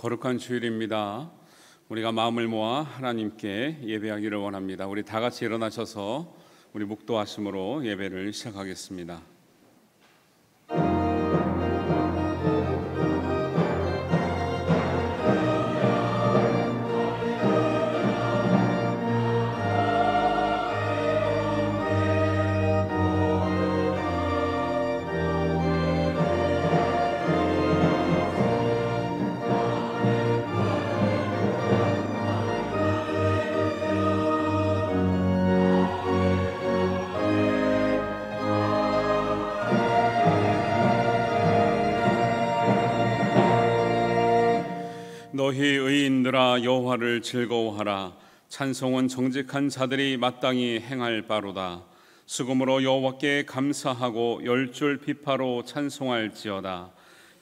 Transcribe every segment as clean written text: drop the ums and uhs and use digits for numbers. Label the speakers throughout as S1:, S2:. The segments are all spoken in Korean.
S1: 거룩한 주일입니다. 우리가 마음을 모아 하나님께 예배하기를 원합니다. 우리 다 같이 일어나셔서 우리 묵도하심으로 예배를 시작하겠습니다. 너희 의인들아 여호와를 즐거워하라. 찬송은 정직한 자들이 마땅히 행할 바로다. 수금으로 여호와께 감사하고 열줄 비파로 찬송할지어다.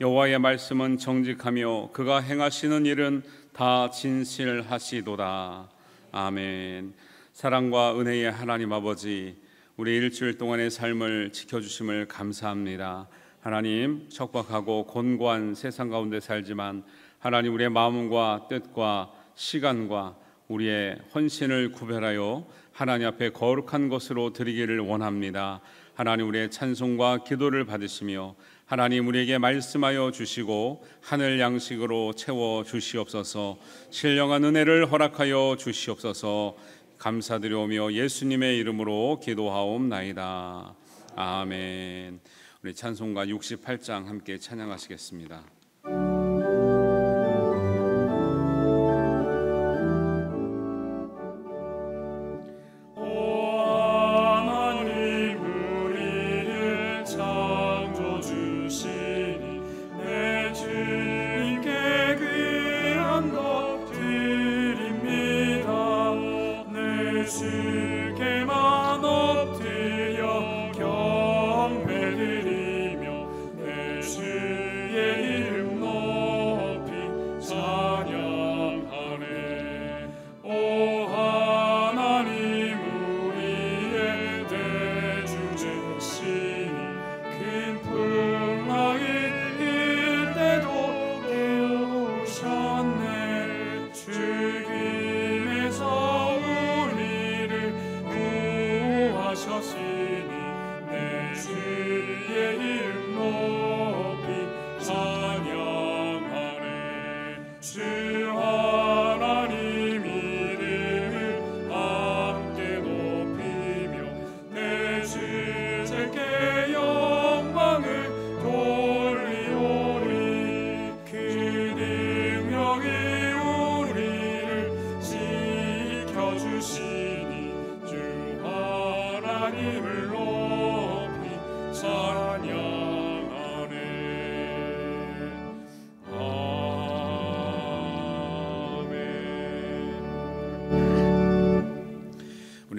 S1: 여호와의 말씀은 정직하며 그가 행하시는 일은 다 진실하시도다. 아멘. 사랑과 은혜의 하나님 아버지, 우리 일주일 동안의 삶을 지켜주심을 감사합니다. 하나님, 척박하고 곤고한 세상 가운데 살지만 하나님, 우리의 마음과 뜻과 시간과 우리의 헌신을 구별하여 하나님 앞에 거룩한 것으로 드리기를 원합니다. 하나님, 우리의 찬송과 기도를 받으시며 하나님, 우리에게 말씀하여 주시고 하늘 양식으로 채워 주시옵소서. 신령한 은혜를 허락하여 주시옵소서. 감사드리오며 예수님의 이름으로 기도하옵나이다. 아멘. 우리 찬송가 68장 함께 찬양하시겠습니다.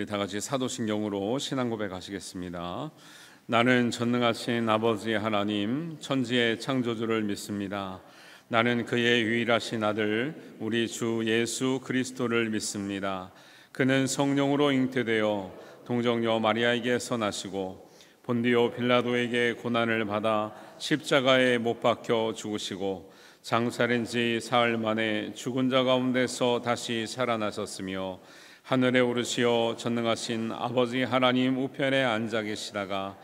S1: 우리 다 같이 사도신경으로 신앙 고백하시겠습니다. 나는 전능하신 아버지 하나님, 천지의 창조주를 믿습니다. 나는 그의 유일하신 아들 우리 주 예수 그리스도를 믿습니다. 그는 성령으로 잉태되어 동정녀 마리아에게서 나시고 본디오 빌라도에게 고난을 받아 십자가에 못 박혀 죽으시고 장사된 지 사흘 만에 죽은 자 가운데서 다시 살아나셨으며 하늘에 오르시어 전능하신 아버지 하나님 우편에 앉아 계시다가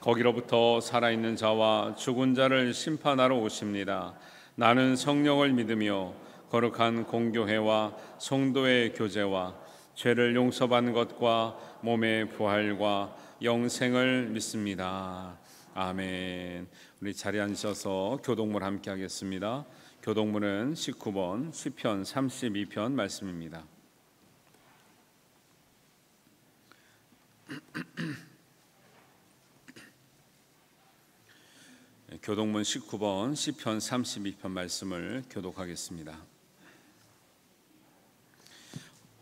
S1: 거기로부터 살아있는 자와 죽은 자를 심판하러 오십니다. 나는 성령을 믿으며 거룩한 공교회와 성도의 교제와 죄를 용서받는 것과 몸의 부활과 영생을 믿습니다. 아멘. 우리 자리에 앉으셔서 교독문 함께 하겠습니다. 교독문은 19번 시편 32편 말씀입니다. 교독문 19번 시편 32편 말씀을 교독하겠습니다.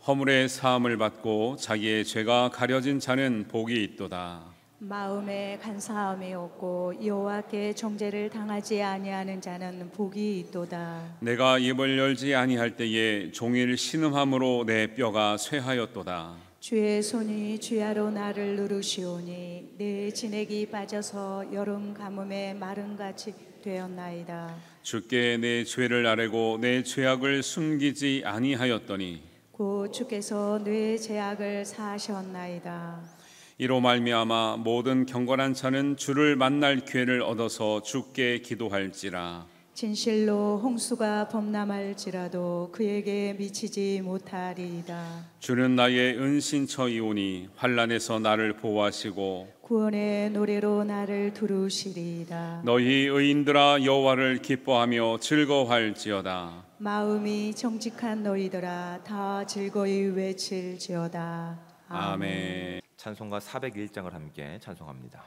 S1: 허물의 사함을 받고 자기의 죄가 가려진 자는 복이 있도다.
S2: 마음에 간사함이 없고 여호와께 정죄를 당하지 아니하는 자는 복이 있도다.
S1: 내가 입을 열지 아니할 때에 종일 신음함으로 내 뼈가 쇠하였도다.
S2: 주의 손이 주야로 나를 누르시오니 내 진액이 빠져서 여름 가뭄에 마름같이 되었나이다.
S1: 주께 내 죄를 아뢰고 내 죄악을 숨기지 아니하였더니
S2: 곧 주께서 뇌 제약을 사하셨나이다.
S1: 이로 말미암아 모든 경건한 자는 주를 만날 기회를 얻어서 주께 기도할지라.
S2: 진실로 홍수가 범람할지라도 그에게 미치지 못하리이다.
S1: 주는 나의 은신처이오니 환난에서 나를 보호하시고
S2: 구원의 노래로 나를 두루시리이다.
S1: 너희 의인들아 여호와를 기뻐하며 즐거워할지어다.
S2: 마음이 정직한 너희들아 다 즐거이 외칠지어다.
S1: 아멘.
S3: 찬송가 401장을 함께 찬송합니다.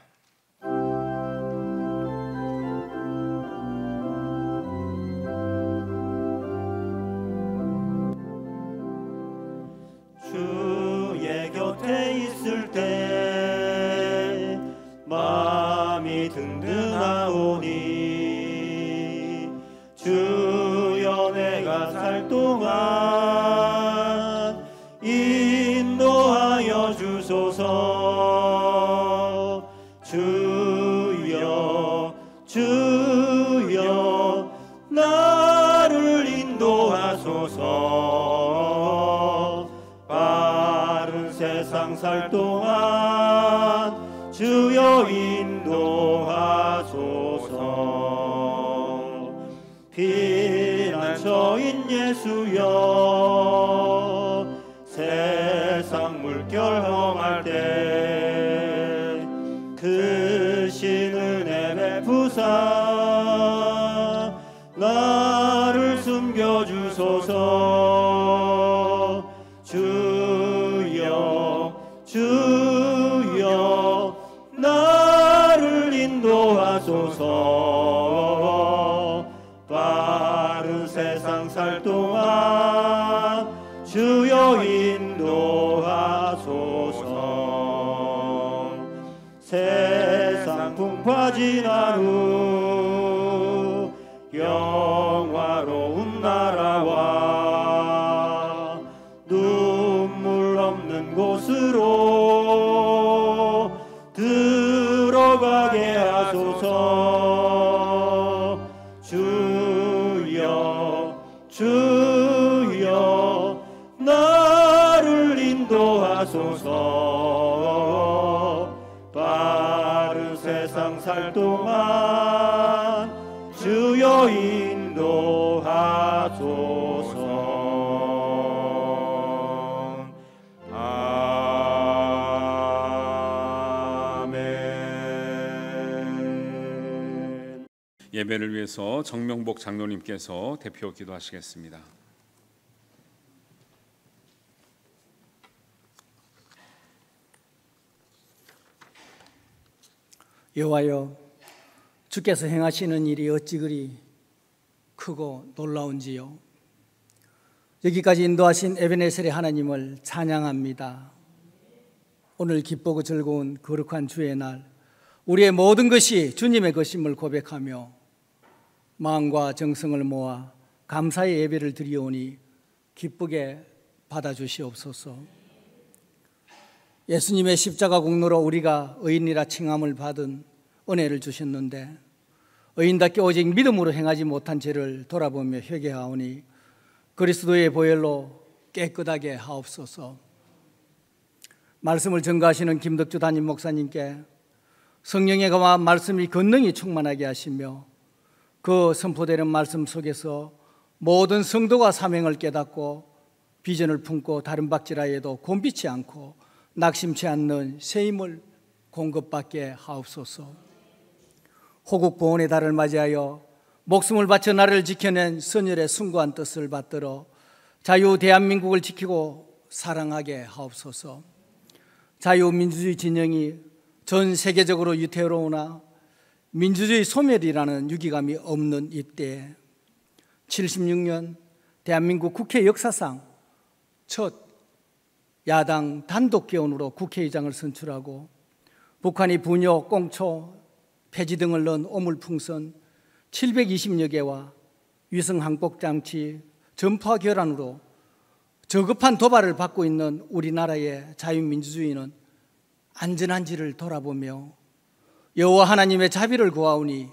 S4: 주의 곁에 있을 때 마음이 든든하오니 주여 내가 살 동안 인도하여 주소서. 주여 주여 나를 인도하소서. 빠른 세상 살 동안 주여 인도하소서. 피난처인 예수여 세상 물결 험할 때 크신 은혜 베푸사 나를 숨겨주소서. 주여 주여 나를 인도하소서. 빠른 세상 살 동안 주여 인도하소서. 세상 풍파 지난 후 영화로운 나라와 눈물 없는 곳으로 들어가게 하소서. 주여 주여 나를 인도하소서. 빠른 세상 살 동안 주여 인도하소서. 아멘.
S1: 예배를 위해서 정명복 장로님께서 대표 기도하시겠습니다.
S5: 여호와여, 주께서 행하시는 일이 어찌 그리 크고 놀라운지요. 여기까지 인도하신 에베네셀의 하나님을 찬양합니다. 오늘 기쁘고 즐거운 거룩한 주의 날, 우리의 모든 것이 주님의 것임을 고백하며 마음과 정성을 모아 감사의 예배를 드리오니 기쁘게 받아주시옵소서. 예수님의 십자가 공로로 우리가 의인이라 칭함을 받은 은혜를 주셨는데 의인답게 오직 믿음으로 행하지 못한 죄를 돌아보며 회개하오니 그리스도의 보혈로 깨끗하게 하옵소서. 말씀을 전가하시는 김덕주 담임 목사님께 성령의 강화 말씀이 권능이 충만하게 하시며 그 선포되는 말씀 속에서 모든 성도가 사명을 깨닫고 비전을 품고 다른 박지라에도 곤비치 않고 낙심치 않는 새 힘을 공급받게 하옵소서. 호국 보훈의 달을 맞이하여 목숨을 바쳐 나를 지켜낸 선열의 숭고한 뜻을 받들어 자유 대한민국을 지키고 사랑하게 하옵소서. 자유민주주의 진영이 전 세계적으로 유태로우나 민주주의 소멸이라는 유기감이 없는 이때에 76년 대한민국 국회 역사상 첫 야당 단독 개헌으로 국회의장을 선출하고 북한이 분요, 꽁초, 폐지 등을 넣은 오물풍선 720여 개와 위성 항복장치 전파 결함으로 저급한 도발을 받고 있는 우리나라의 자유민주주의는 안전한지를 돌아보며 여호와 하나님의 자비를 구하오니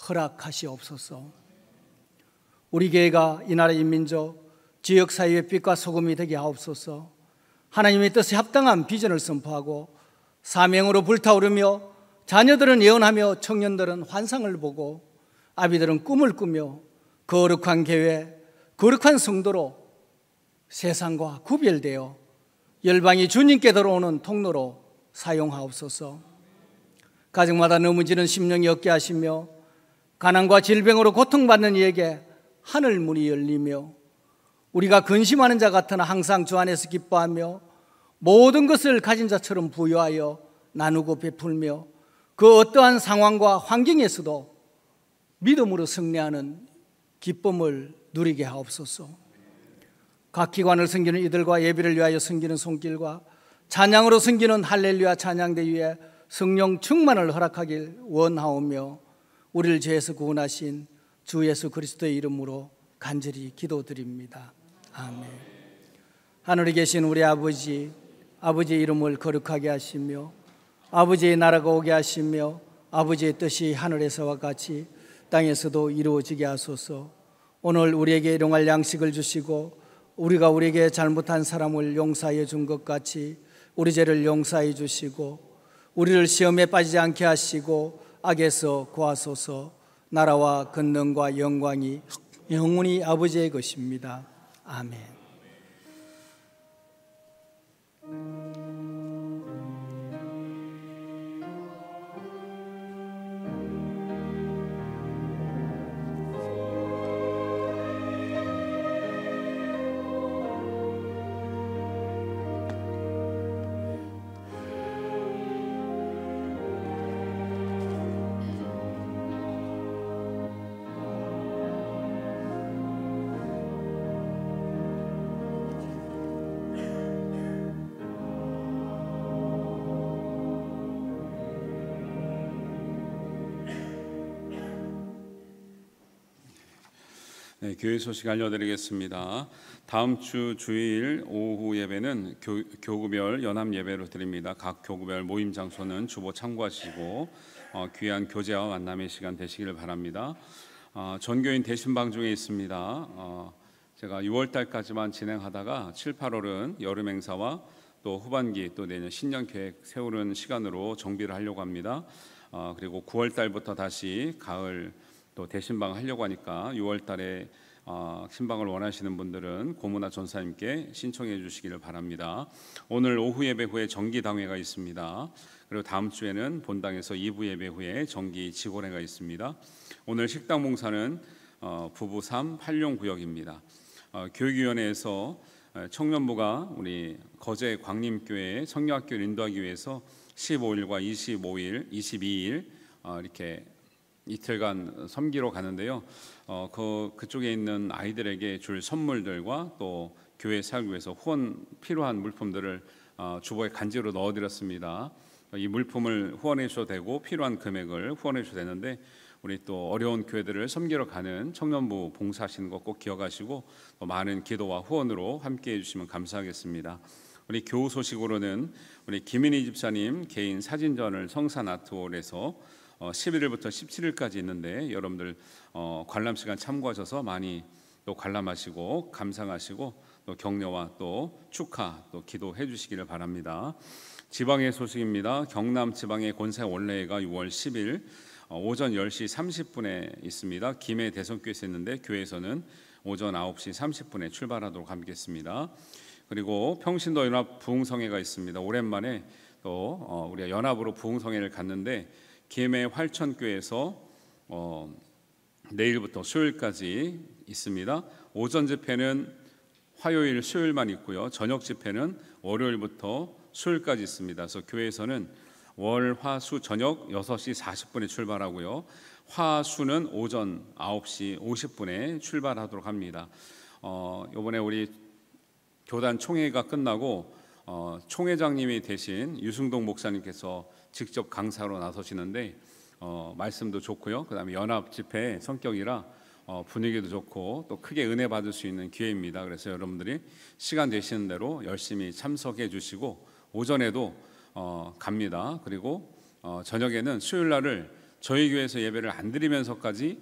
S5: 허락하시옵소서. 우리 교회가 이 나라 인민족 지역사회의 빛과 소금이 되게 하옵소서. 하나님의 뜻에 합당한 비전을 선포하고 사명으로 불타오르며 자녀들은 예언하며 청년들은 환상을 보고 아비들은 꿈을 꾸며 거룩한 교회, 거룩한 성도로 세상과 구별되어 열방이 주님께 들어오는 통로로 사용하옵소서. 가정마다 넘어지는 심령이 없게 하시며 가난과 질병으로 고통받는 이에게 하늘 문이 열리며 우리가 근심하는 자 같으나 항상 주 안에서 기뻐하며 모든 것을 가진 자처럼 부여하여 나누고 베풀며 그 어떠한 상황과 환경에서도 믿음으로 승리하는 기쁨을 누리게 하옵소서. 각 기관을 섬기는 이들과 예배를 위하여 섬기는 손길과 찬양으로 섬기는 할렐루야 찬양대 위에 성령 충만을 허락하길 원하오며 우리를 죄에서 구원하신 주 예수 그리스도의 이름으로 간절히 기도드립니다. 아멘. 하늘에 계신 우리 아버지, 아버지의 이름을 거룩하게 하시며 아버지의 나라가 오게 하시며 아버지의 뜻이 하늘에서와 같이 땅에서도 이루어지게 하소서. 오늘 우리에게 일용할 양식을 주시고 우리가 우리에게 잘못한 사람을 용서하여 준 것 같이 우리 죄를 용서해 주시고 우리를 시험에 빠지지 않게 하시고 악에서 구하소서. 나라와 권능과 영광이 영원히 아버지의 것입니다. 아멘.
S1: 네, 교회 소식 알려드리겠습니다. 다음 주 주일 오후 예배는 교구별 연합 예배로 드립니다. 각 교구별 모임 장소는 주보 참고하시고 귀한 교제와 만남의 시간 되시기를 바랍니다. 전교인 대신방 중에 있습니다. 제가 6월 달까지만 진행하다가 7, 8월은 여름 행사와 또 후반기 또 내년 신년 계획 세우는 시간으로 정비를 하려고 합니다. 그리고 9월 달부터 다시 가을 또 대신방 하려고 하니까 6월 달에 신방을 원하시는 분들은 고문아 전사님께 신청해 주시기를 바랍니다. 오늘 오후 예배 후에 정기 당회가 있습니다. 그리고 다음 주에는 본당에서 2부 예배 후에 정기 지고례가 있습니다. 오늘 식당 봉사는 부부 3 활용 구역입니다. 교육위원회에서 청년부가 우리 거제 광림교회 청년학교를 인도하기 위해서 15일과 25일, 22일 이렇게 이틀간 섬기러 가는데요. 그쪽에 있는 아이들에게 줄 선물들과 또 교회 사역을 위해서 후원 필요한 물품들을 주보에 간지로 넣어드렸습니다. 이 물품을 후원해 주셔도 되고 필요한 금액을 후원해 주셔도 되는데 우리 또 어려운 교회들을 섬기러 가는 청년부 봉사하시는 거 꼭 기억하시고 또 많은 기도와 후원으로 함께해 주시면 감사하겠습니다. 우리 교우 소식으로는 우리 김인희 집사님 개인 사진전을 성산 아트홀에서 11일부터 17일까지 있는데 여러분들 관람 시간 참고하셔서 많이 또 관람하시고 감상하시고 또 격려와 또 축하 또 기도해 주시기를 바랍니다. 지방의 소식입니다. 경남 지방의 권세 원례회가 6월 10일 오전 10시 30분에 있습니다. 김해 대성교회에서 있는데 교회에서는 오전 9시 30분에 출발하도록 하겠습니다. 그리고 평신도 연합 부흥성회가 있습니다. 오랜만에 또 우리가 연합으로 부흥성회를 갔는데 김해 활천교회에서 내일부터 수요일까지 있습니다. 오전 집회는 화요일, 수요일만 있고요. 저녁 집회는 월요일부터 수요일까지 있습니다. 그래서 교회에서는 월, 화, 수 저녁 6시 40분에 출발하고요. 화, 수는 오전 9시 50분에 출발하도록 합니다. 이번에 우리 교단 총회가 끝나고 총회장님이 되신 유승동 목사님께서 직접 강사로 나서시는데 말씀도 좋고요. 그다음에 연합 집회 성격이라 분위기도 좋고 또 크게 은혜 받을 수 있는 기회입니다. 그래서 여러분들이 시간 되시는 대로 열심히 참석해 주시고 오전에도 갑니다. 그리고 저녁에는 수요일 날을 저희 교회에서 예배를 안 드리면서까지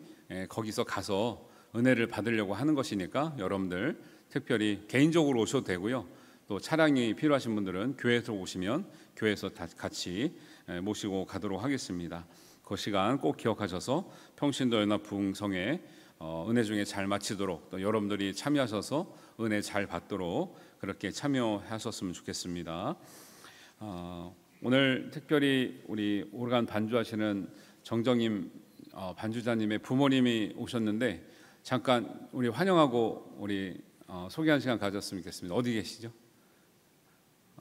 S1: 거기서 가서 은혜를 받으려고 하는 것이니까 여러분들 특별히 개인적으로 오셔도 되고요. 또 차량이 필요하신 분들은 교회에서 오시면 교회에서 같이 모시고 가도록 하겠습니다. 그 시간 꼭 기억하셔서 평신도 연합부흥성에 은혜 중에 잘 마치도록, 또 여러분들이 참여하셔서 은혜 잘 받도록 그렇게 참여하셨으면 좋겠습니다. 오늘 특별히 우리 오르간 반주하시는 정정임 반주자님의 부모님이 오셨는데 잠깐 우리 환영하고 우리 소개한 시간 가졌으면 좋겠습니다. 어디 계시죠?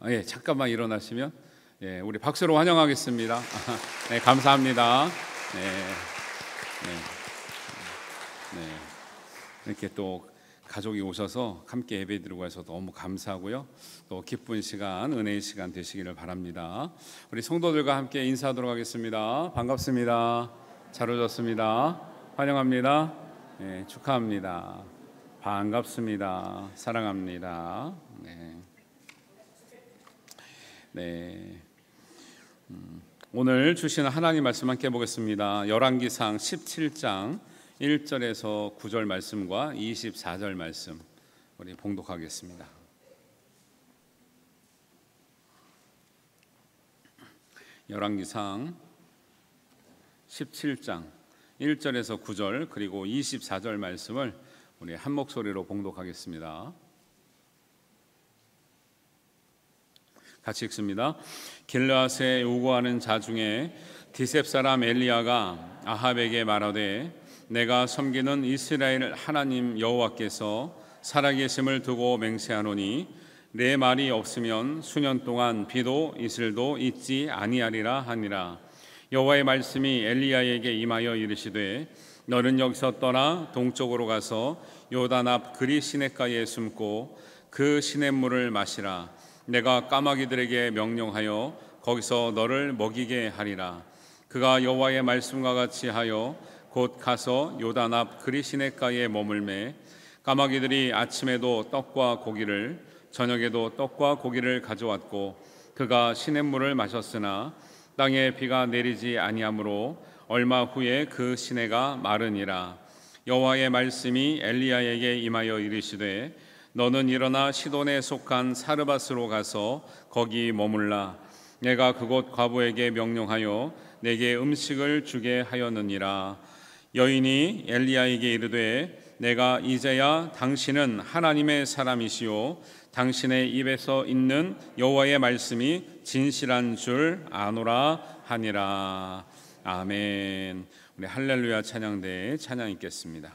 S1: 예, 잠깐만 일어나시면 예, 우리 박수로 환영하겠습니다. 네, 감사합니다. 네, 이렇게 또 가족이 오셔서 함께 예배드리고 해서 너무 감사하고요. 또 기쁜 시간, 은혜의 시간 되시기를 바랍니다. 우리 성도들과 함께 인사하도록 하겠습니다. 반갑습니다. 잘 오셨습니다. 환영합니다. 네, 축하합니다. 반갑습니다. 사랑합니다. 네. 오늘 주시는 하나님 말씀 함께 보겠습니다. 열왕기상 17장 1절에서 9절 말씀과 24절 말씀 우리 봉독하겠습니다. 열왕기상 17장 1절에서 9절 그리고 24절 말씀을 우리 한 목소리로 봉독하겠습니다. 같이 읽습니다. 길르앗에 요구하는 자 중에 디셉 사람 엘리야가 아합에게 말하되 내가 섬기는 이스라엘 하나님 여호와께서 살아계심을 두고 맹세하노니 내 말이 없으면 수년 동안 비도 이슬도 있지 아니하리라 하니라. 여호와의 말씀이 엘리야에게 임하여 이르시되 너는 여기서 떠나 동쪽으로 가서 요단 앞 그리 시냇가에 숨고 그 시냇물을 마시라. 내가 까마귀들에게 명령하여 거기서 너를 먹이게 하리라. 그가 여호와의 말씀과 같이 하여 곧 가서 요단 앞 그리 시냇가에 머물매 까마귀들이 아침에도 떡과 고기를 저녁에도 떡과 고기를 가져왔고 그가 시냇물을 마셨으나 땅에 비가 내리지 아니하므로 얼마 후에 그 시내가 마르니라. 여호와의 말씀이 엘리야에게 임하여 이르시되 너는 일어나 시돈에 속한 사르밧으로 가서 거기 머물라. 내가 그곳 과부에게 명령하여 내게 음식을 주게 하였느니라. 여인이 엘리야에게 이르되 내가 이제야 당신은 하나님의 사람이시오 당신의 입에서 있는 여호와의 말씀이 진실한 줄 아노라 하니라. 아멘. 우리 할렐루야 찬양대에 찬양 있겠습니다.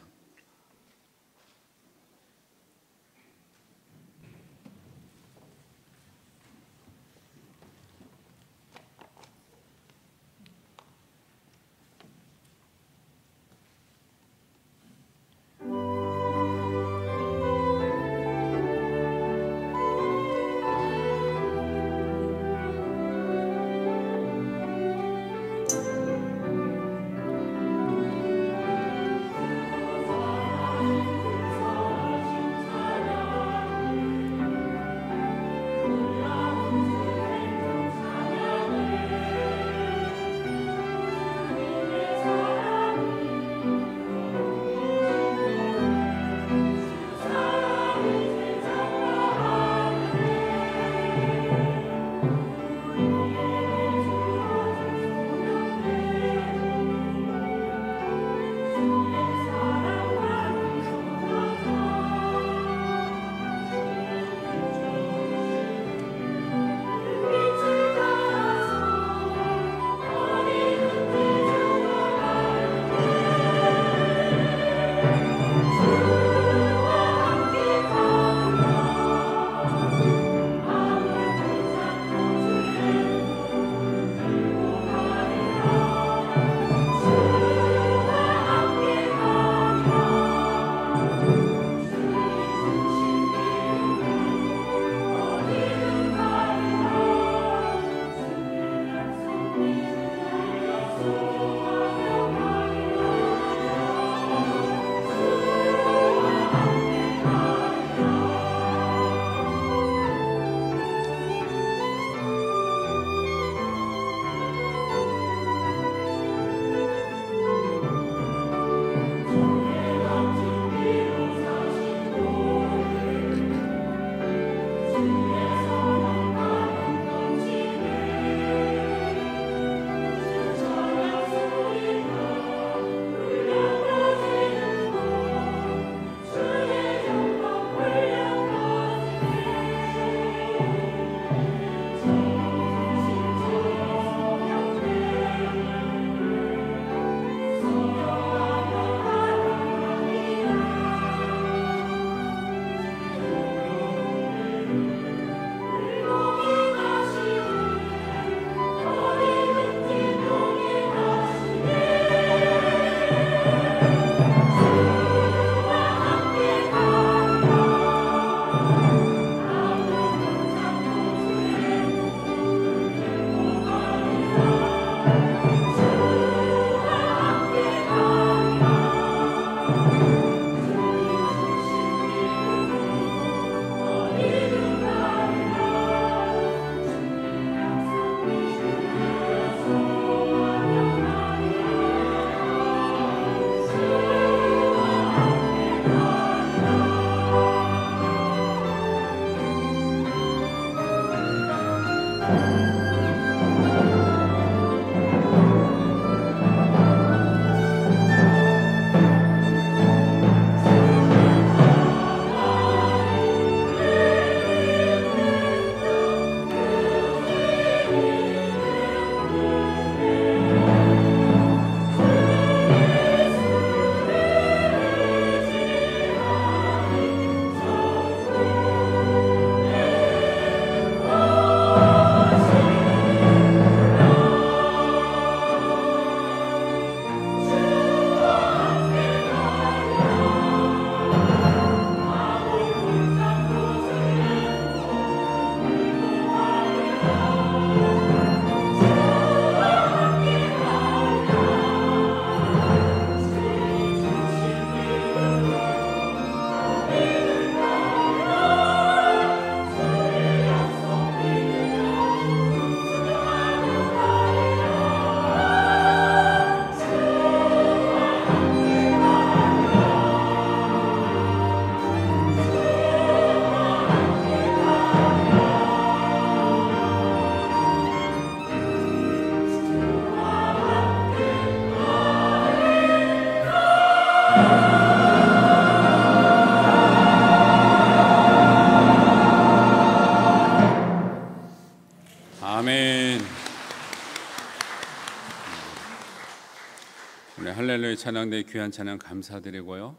S1: 찬양대 귀한 찬양 감사드리고요.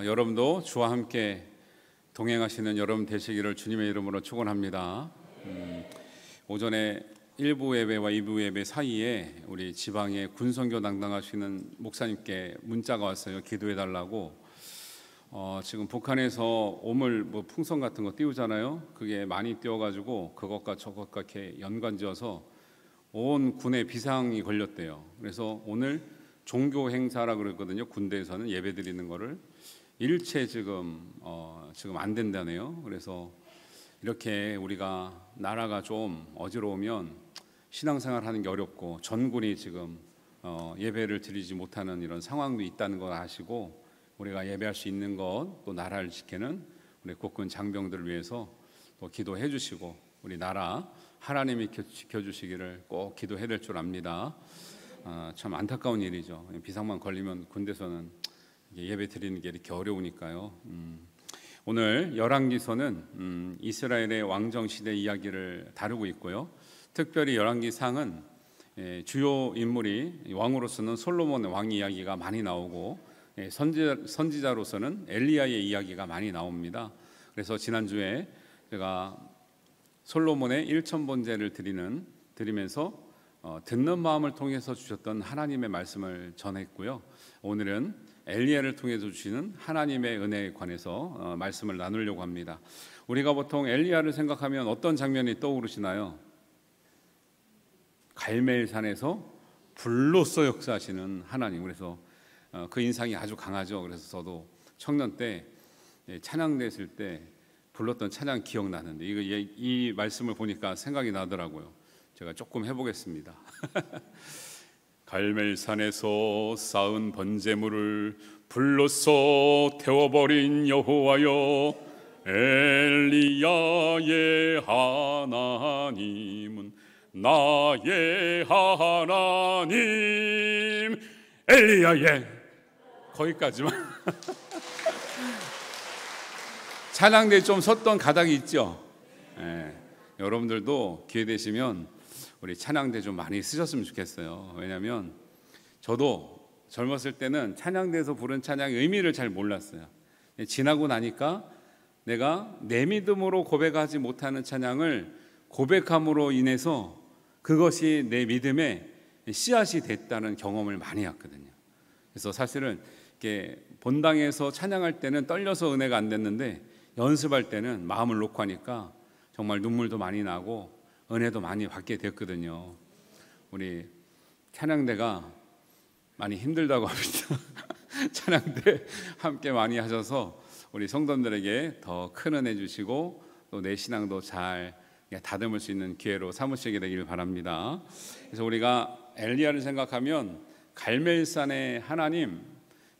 S1: 여러분도 주와 함께 동행하시는 여러분 되시기를 주님의 이름으로 축원합니다. 오전에 1부 예배와 2부 예배 사이에 우리 지방에 군선교 담당하시는 목사님께 문자가 왔어요. 기도해 달라고. 지금 북한에서 오물 풍선 같은 거 띄우잖아요. 그게 많이 띄워가지고 그것과 저것과 이렇게 연관지어서 온 군에 비상이 걸렸대요. 그래서 오늘 종교 행사라 그랬거든요. 군대에서는 예배 드리는 거를 일체 지금 안 된다네요. 그래서 이렇게 우리가 나라가 좀 어지러우면 신앙생활 하는 게 어렵고 전군이 지금 예배를 드리지 못하는 이런 상황도 있다는 걸 아시고 우리가 예배할 수 있는 것, 또 나라를 지키는 우리 국군 장병들을 위해서 또 기도해 주시고 우리 나라 하나님이 지켜주시기를 꼭 기도해야 될 줄 압니다. 참 안타까운 일이죠. 비상만 걸리면 군대에서는 예배 드리는 게 이렇게 어려우니까요. 오늘 열왕기서는 이스라엘의 왕정 시대 이야기를 다루고 있고요. 특별히 열왕기상은 주요 인물이 왕으로서는 솔로몬의 왕 이야기가 많이 나오고 선지자로서는 엘리야의 이야기가 많이 나옵니다. 그래서 지난주에 제가 솔로몬의 1,000번제를 드리면서 듣는 마음을 통해서 주셨던 하나님의 말씀을 전했고요. 오늘은 엘리야를 통해서 주시는 하나님의 은혜에 관해서 말씀을 나누려고 합니다. 우리가 보통 엘리야를 생각하면 어떤 장면이 떠오르시나요? 갈멜산에서 불로써 역사하시는 하나님. 그래서 그 인상이 아주 강하죠. 그래서 저도 청년 때 찬양됐을 때 불렀던 찬양 기억나는데 이 말씀을 보니까 생각이 나더라고요. 제가 조금 해보겠습니다. 갈멜산에서 쌓은 번제물을 불로써 태워버린 여호와여, 엘리야의 하나님은 나의 하나님. 엘리야의 거기까지만. 찬양대에 좀 섰던 가닥이 있죠. 여러분들도 기회 되시면 우리 찬양대 좀 많이 쓰셨으면 좋겠어요. 왜냐하면 저도 젊었을 때는 찬양대에서 부른 찬양의 의미를 잘 몰랐어요. 지나고 나니까 내가 내 믿음으로 고백하지 못하는 찬양을 고백함으로 인해서 그것이 내 믿음의 씨앗이 됐다는 경험을 많이 했거든요. 그래서 사실은 이렇게 본당에서 찬양할 때는 떨려서 은혜가 안 됐는데 연습할 때는 마음을 놓고 하니까 정말 눈물도 많이 나고 은혜도 많이 받게 됐거든요. 우리 찬양대가 많이 힘들다고 합니다. 찬양대 함께 많이 하셔서 우리 성도들에게 더 큰 은혜 주시고 또 내 신앙도 잘 다듬을 수 있는 기회로 삼으시게 되길 바랍니다. 그래서 우리가 엘리야를 생각하면 갈멜산의 하나님,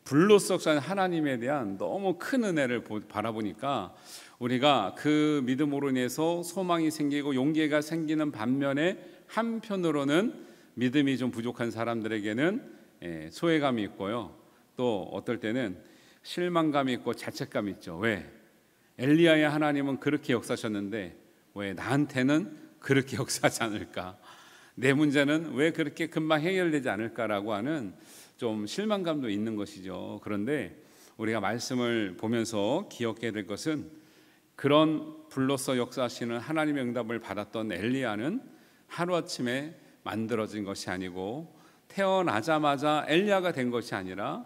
S1: 불로써 산 하나님에 대한 너무 큰 은혜를 바라보니까 우리가 그 믿음으로 인해서 소망이 생기고 용기가 생기는 반면에 한편으로는 믿음이 좀 부족한 사람들에게는 소외감이 있고요. 또 어떨 때는 실망감이 있고 자책감이 있죠. 왜? 엘리야의 하나님은 그렇게 역사하셨는데 왜 나한테는 그렇게 역사하지 않을까? 내 문제는 왜 그렇게 금방 해결되지 않을까라고 하는 좀 실망감도 있는 것이죠. 그런데 우리가 말씀을 보면서 기억해야 될 것은 그런 불로써 역사하시는 하나님의 응답을 받았던 엘리야는 하루아침에 만들어진 것이 아니고 태어나자마자 엘리야가 된 것이 아니라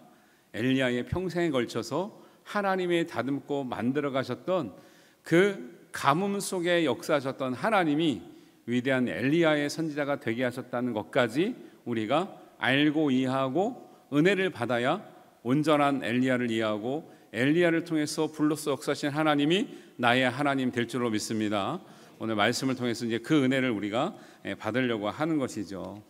S1: 엘리야의 평생에 걸쳐서 하나님이 다듬고 만들어 가셨던 그 가뭄 속에 역사하셨던 하나님이 위대한 엘리야의 선지자가 되게 하셨다는 것까지 우리가 알고 이해하고 은혜를 받아야 온전한 엘리야를 이해하고 엘리야를 통해서 불로써 역사하신 하나님이 나의 하나님 될 줄로 믿습니다. 오늘 말씀을 통해서 이제 그 은혜를 우리가 받으려고 하는 것이죠.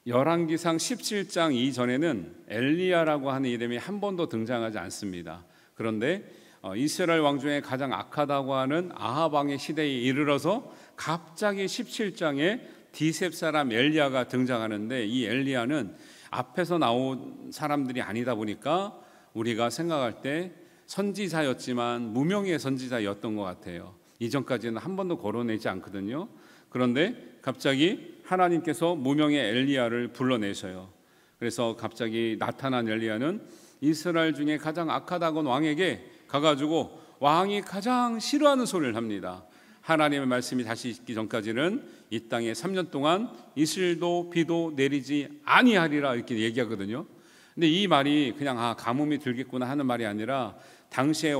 S1: 열왕기상 17장 이전에는 엘리야라고 하는 이름이 한 번도 등장하지 않습니다. 그런데 이스라엘 왕 중에 가장 악하다고 하는 아합 왕의 시대에 이르러서 갑자기 17장에 디셉 사람 엘리야가 등장하는데 이 엘리야는 앞에서 나온 사람들이 아니다 보니까 우리가 생각할 때 선지자였지만 무명의 선지자였던 것 같아요. 이전까지는 한 번도 거론하지 않거든요. 그런데 갑자기 하나님께서 무명의 엘리야를 불러내셔요. 그래서 갑자기 나타난 엘리야는 이스라엘 중에 가장 악하다곤 왕에게 가가지고 왕이 가장 싫어하는 소리를 합니다. 하나님의 말씀이 다시 있기 전까지는 이 땅에 3년 동안 이슬도 비도 내리지 아니하리라 이렇게 얘기하거든요. 근데 이 말이 그냥 가뭄이 들겠구나 하는 말이 아니라 당시의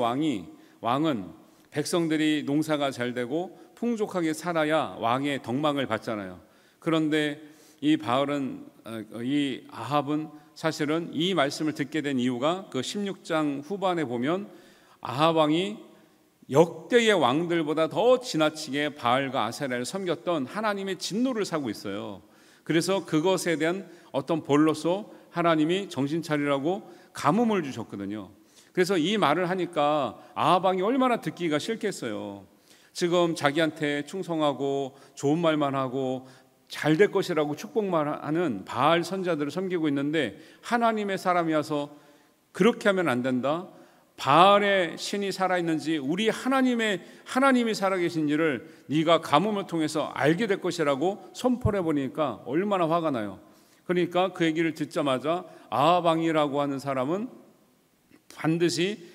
S1: 왕은 백성들이 농사가 잘 되고 풍족하게 살아야 왕의 덕망을 받잖아요. 그런데 이 아합은 사실은 이 말씀을 듣게 된 이유가 그 16장 후반에 보면 아합 왕이 역대의 왕들보다 더 지나치게 바알과 아세라를 섬겼던 하나님의 진노를 사고 있어요. 그래서 그것에 대한 어떤 벌로서 하나님이 정신 차리라고 가뭄을 주셨거든요. 그래서 이 말을 하니까 아합 왕이 얼마나 듣기가 싫겠어요. 지금 자기한테 충성하고 좋은 말만 하고 잘 될 것이라고 축복만 하는 바알 선자들을 섬기고 있는데 하나님의 사람이 와서 그렇게 하면 안 된다. 바알의 신이 살아있는지 우리 하나님이 살아계신지를 네가 가뭄을 통해서 알게 될 것이라고 선포를 해버리니까 얼마나 화가 나요. 그러니까 그 얘기를 듣자마자 아합 왕이라고 하는 사람은 반드시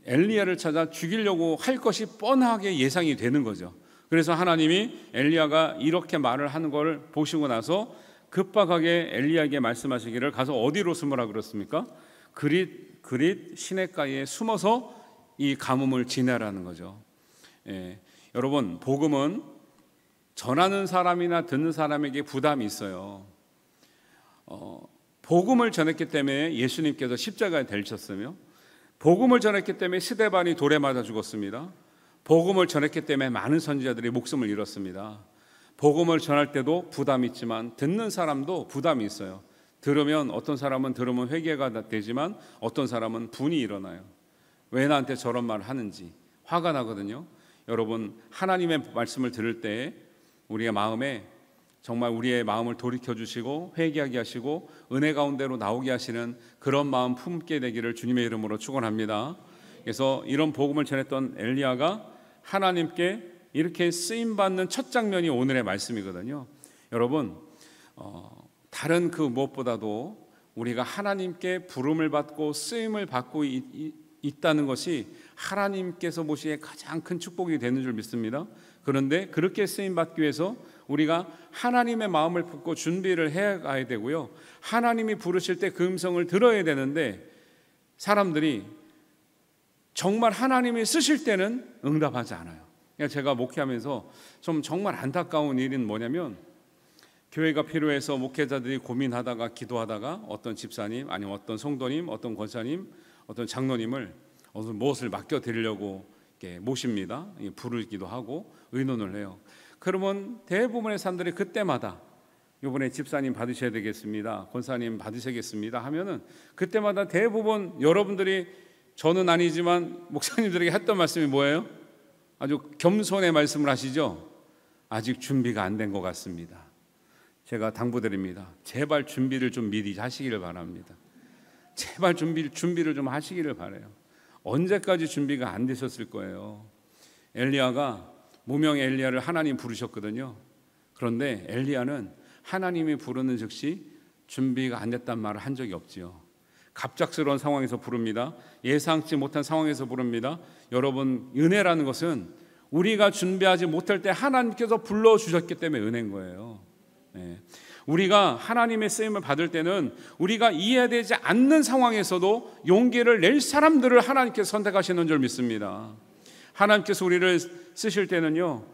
S1: 엘리야를 찾아 죽이려고 할 것이 뻔하게 예상이 되는 거죠. 그래서 하나님이 엘리야가 이렇게 말을 하는 걸 보시고 나서 급박하게 엘리야에게 말씀하시기를 가서 어디로 숨으라 그랬습니까? 그릿 시냇가에 숨어서 이 가뭄을 지내라는 거죠. 여러분, 복음은 전하는 사람이나 듣는 사람에게 부담이 있어요. 복음을 전했기 때문에 예수님께서 십자가에 달리셨으며, 복음을 전했기 때문에 스데반이 돌에 맞아 죽었습니다. 복음을 전했기 때문에 많은 선지자들이 목숨을 잃었습니다. 복음을 전할 때도 부담이 있지만 듣는 사람도 부담이 있어요. 어떤 사람은 들으면 회개가 되지만 어떤 사람은 분이 일어나요. 왜 나한테 저런 말을 하는지 화가 나거든요. 여러분, 하나님의 말씀을 들을 때 우리의 마음에 정말 우리의 마음을 돌이켜 주시고 회개하게 하시고 은혜 가운데로 나오게 하시는 그런 마음 품게 되기를 주님의 이름으로 축원합니다. 그래서 이런 복음을 전했던 엘리야가 하나님께 이렇게 쓰임 받는 첫 장면이 오늘의 말씀이거든요. 여러분, 다른 그 무엇보다도 우리가 하나님께 부름을 받고 쓰임을 받고 있다는 것이 하나님께서 보시기에 가장 큰 축복이 되는 줄 믿습니다. 그런데 그렇게 쓰임 받기 위해서 우리가 하나님의 마음을 품고 준비를 해 가야 되고요. 하나님이 부르실 때 그 음성을 들어야 되는데 사람들이 정말 하나님이 쓰실 때는 응답하지 않아요. 제가 목회하면서 좀 정말 안타까운 일은 뭐냐면 교회가 필요해서 목회자들이 고민하다가 기도하다가 어떤 집사님 아니면 어떤 성도님 어떤 권사님 어떤 장로님을 무엇을 맡겨드리려고 이렇게 모십니다. 부르기도 하고 의논을 해요. 그러면 대부분의 사람들이 그때마다 이번에 집사님 받으셔야 되겠습니다, 권사님 받으셔야겠습니다 하면은 그때마다 대부분 여러분들이 저는 아니지만 목사님들에게 했던 말씀이 뭐예요? 아주 겸손의 말씀을 하시죠. 아직 준비가 안 된 것 같습니다. 제가 당부드립니다. 제발 준비를 좀 미리 하시기를 바랍니다. 제발 준비를 좀 하시기를 바라요. 언제까지 준비가 안 되셨을 거예요. 엘리야가 무명의 엘리야를 하나님 부르셨거든요. 그런데 엘리야는 하나님이 부르는 즉시 준비가 안 됐단 말을 한 적이 없지요. 갑작스러운 상황에서 부릅니다. 예상치 못한 상황에서 부릅니다. 여러분, 은혜라는 것은 우리가 준비하지 못할 때 하나님께서 불러주셨기 때문에 은혜인 거예요. 우리가 하나님의 쓰임을 받을 때는 우리가 이해되지 않는 상황에서도 용기를 낼 사람들을 하나님께서 선택하시는 줄 믿습니다. 하나님께서 우리를 쓰실 때는요,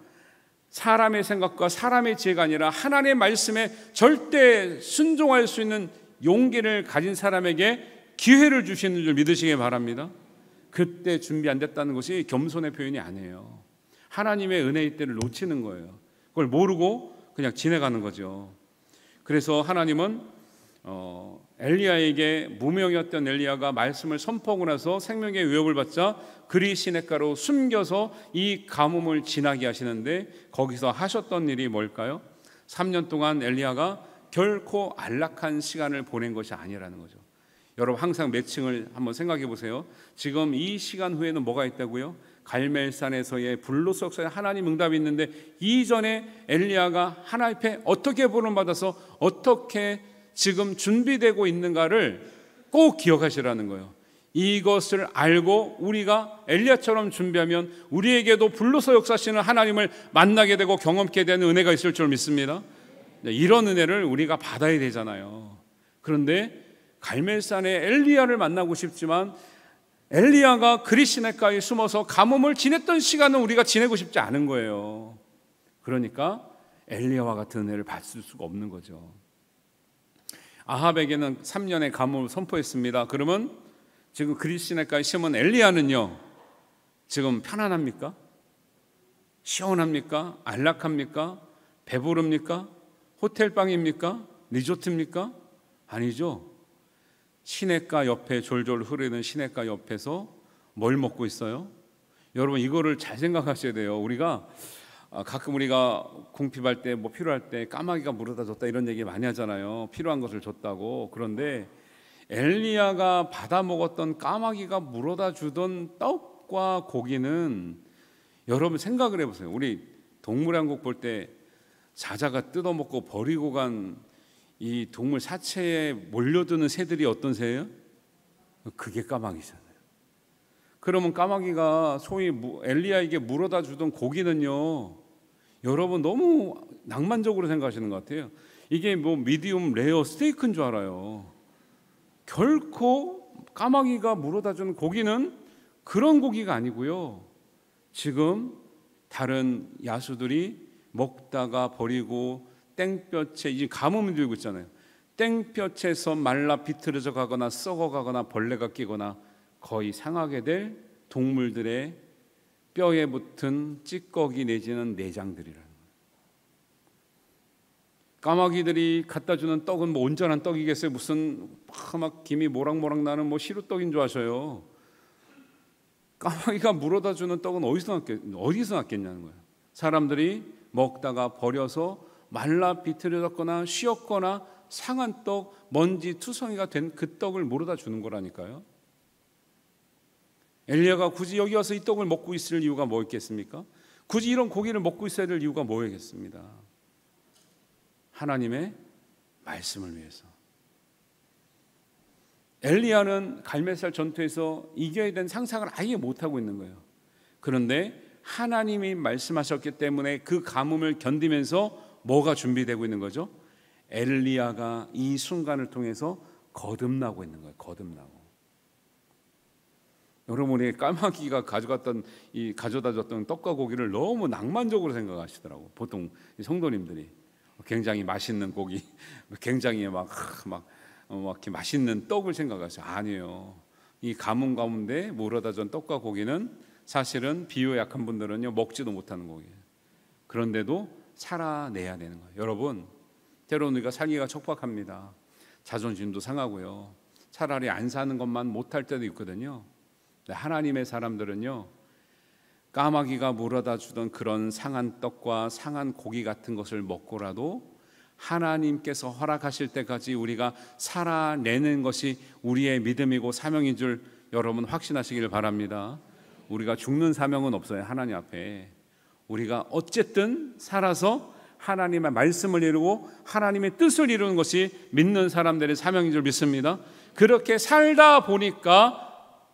S1: 사람의 생각과 사람의 지혜가 아니라 하나님의 말씀에 절대 순종할 수 있는 용기를 가진 사람에게 기회를 주시는 줄 믿으시기 바랍니다. 그때 준비 안 됐다는 것이 겸손의 표현이 아니에요. 하나님의 은혜의 때를 놓치는 거예요. 그걸 모르고 그냥 지내가는 거죠. 그래서 하나님은 엘리야에게 무명이었던 엘리야가 말씀을 선포하고 나서 생명의 위협을 받자 그리 시냇가로 숨겨서 이 가뭄을 지나게 하시는데 거기서 하셨던 일이 뭘까요? 3년 동안 엘리야가 결코 안락한 시간을 보낸 것이 아니라는 거죠. 여러분, 항상 매칭을 한번 생각해 보세요. 지금 이 시간 후에는 뭐가 있다고요? 갈멜산에서의 불로석서에 하나님 응답이 있는데 이전에 엘리야가 하나님 앞에 어떻게 부름받아서 어떻게 지금 준비되고 있는가를 꼭 기억하시라는 거예요. 이것을 알고 우리가 엘리야처럼 준비하면 우리에게도 불로서 역사하시는 하나님을 만나게 되고 경험하게 되는 은혜가 있을 줄 믿습니다. 이런 은혜를 우리가 받아야 되잖아요. 그런데 갈멜산에 엘리야를 만나고 싶지만 엘리야가 그리시네가에 숨어서 가뭄을 지냈던 시간은 우리가 지내고 싶지 않은 거예요. 그러니까 엘리야와 같은 은혜를 받을 수가 없는 거죠. 아합에게는 3년의 가뭄을 선포했습니다. 그러면 지금 그리시네가에 심은 엘리야는요, 지금 편안합니까? 시원합니까? 안락합니까? 배부릅니까? 호텔방입니까? 리조트입니까? 아니죠. 시냇가 옆에 졸졸 흐르는 시냇가 옆에서 뭘 먹고 있어요? 여러분, 이거를 잘 생각하셔야 돼요. 우리가 가끔 우리가 궁핍할 때, 뭐 필요할 때 까마귀가 물어다 줬다 이런 얘기 많이 하잖아요. 필요한 것을 줬다고. 그런데 엘리야가 받아 먹었던 까마귀가 물어다 주던 떡과 고기는, 여러분 생각을 해보세요. 우리 동물왕국 볼 때 사자가 뜯어먹고 버리고 간 이 동물 사체에 몰려드는 새들이 어떤 새예요? 그게 까마귀잖아요. 그러면 까마귀가 소위 엘리야에게 물어다 주던 고기는요, 여러분 너무 낭만적으로 생각하시는 것 같아요. 이게 뭐 미디움 레어 스테이크인 줄 알아요. 결코 까마귀가 물어다 주는 고기는 그런 고기가 아니고요, 지금 다른 야수들이 먹다가 버리고 땡볕에, 이제 가뭄이 들고 있잖아요. 땡볕에서 말라 비틀어져 가거나 썩어가거나 벌레가 끼거나 거의 상하게 될 동물들의 뼈에 붙은 찌꺼기 내지는 내장들이라는 거예요. 까마귀들이 갖다 주는 떡은 뭐 온전한 떡이겠어요? 무슨 막 김이 모락모락 나는 뭐 시루떡인 줄 아셔요. 까마귀가 물어다 주는 떡은 어디서 났겠냐는 거예요. 사람들이 먹다가 버려서 말라 비틀어졌거나 쉬었거나 상한 떡, 먼지 투성이가 된 그 떡을 물어다 주는 거라니까요. 엘리야가 굳이 여기 와서 이 떡을 먹고 있을 이유가 뭐 있겠습니까? 굳이 이런 고기를 먹고 있어야 될 이유가 뭐겠습니다? 하나님의 말씀을 위해서. 엘리야는 갈멜살 전투에서 이겨야 되는 상상을 아예 못하고 있는 거예요. 그런데 하나님이 말씀하셨기 때문에 그 가뭄을 견디면서 뭐가 준비되고 있는 거죠? 엘리야가 이 순간을 통해서 거듭나고 있는 거예요. 거듭나고. 여러분, 우리 까마귀가 가져다 줬던 떡과 고기를 너무 낭만적으로 생각하시더라고. 보통 성도님들이 굉장히 맛있는 고기, 굉장히 막 이렇게 맛있는 떡을 생각하세요. 아니에요. 이 가뭄 가운데 물어다 준 떡과 고기는 사실은 비유 약한 분들은요, 먹지도 못하는 고기예요. 그런데도 살아내야 되는 거예요. 여러분, 때로는 우리가 살기가 척박합니다. 자존심도 상하고요. 차라리 안 사는 것만 못할 때도 있거든요. 하나님의 사람들은요, 까마귀가 물어다 주던 그런 상한 떡과 상한 고기 같은 것을 먹고라도 하나님께서 허락하실 때까지 우리가 살아내는 것이 우리의 믿음이고 사명인 줄 여러분 확신하시길 바랍니다. 우리가 죽는 사명은 없어요. 하나님 앞에 우리가 어쨌든 살아서 하나님의 말씀을 이루고 하나님의 뜻을 이루는 것이 믿는 사람들의 사명인 줄 믿습니다. 그렇게 살다 보니까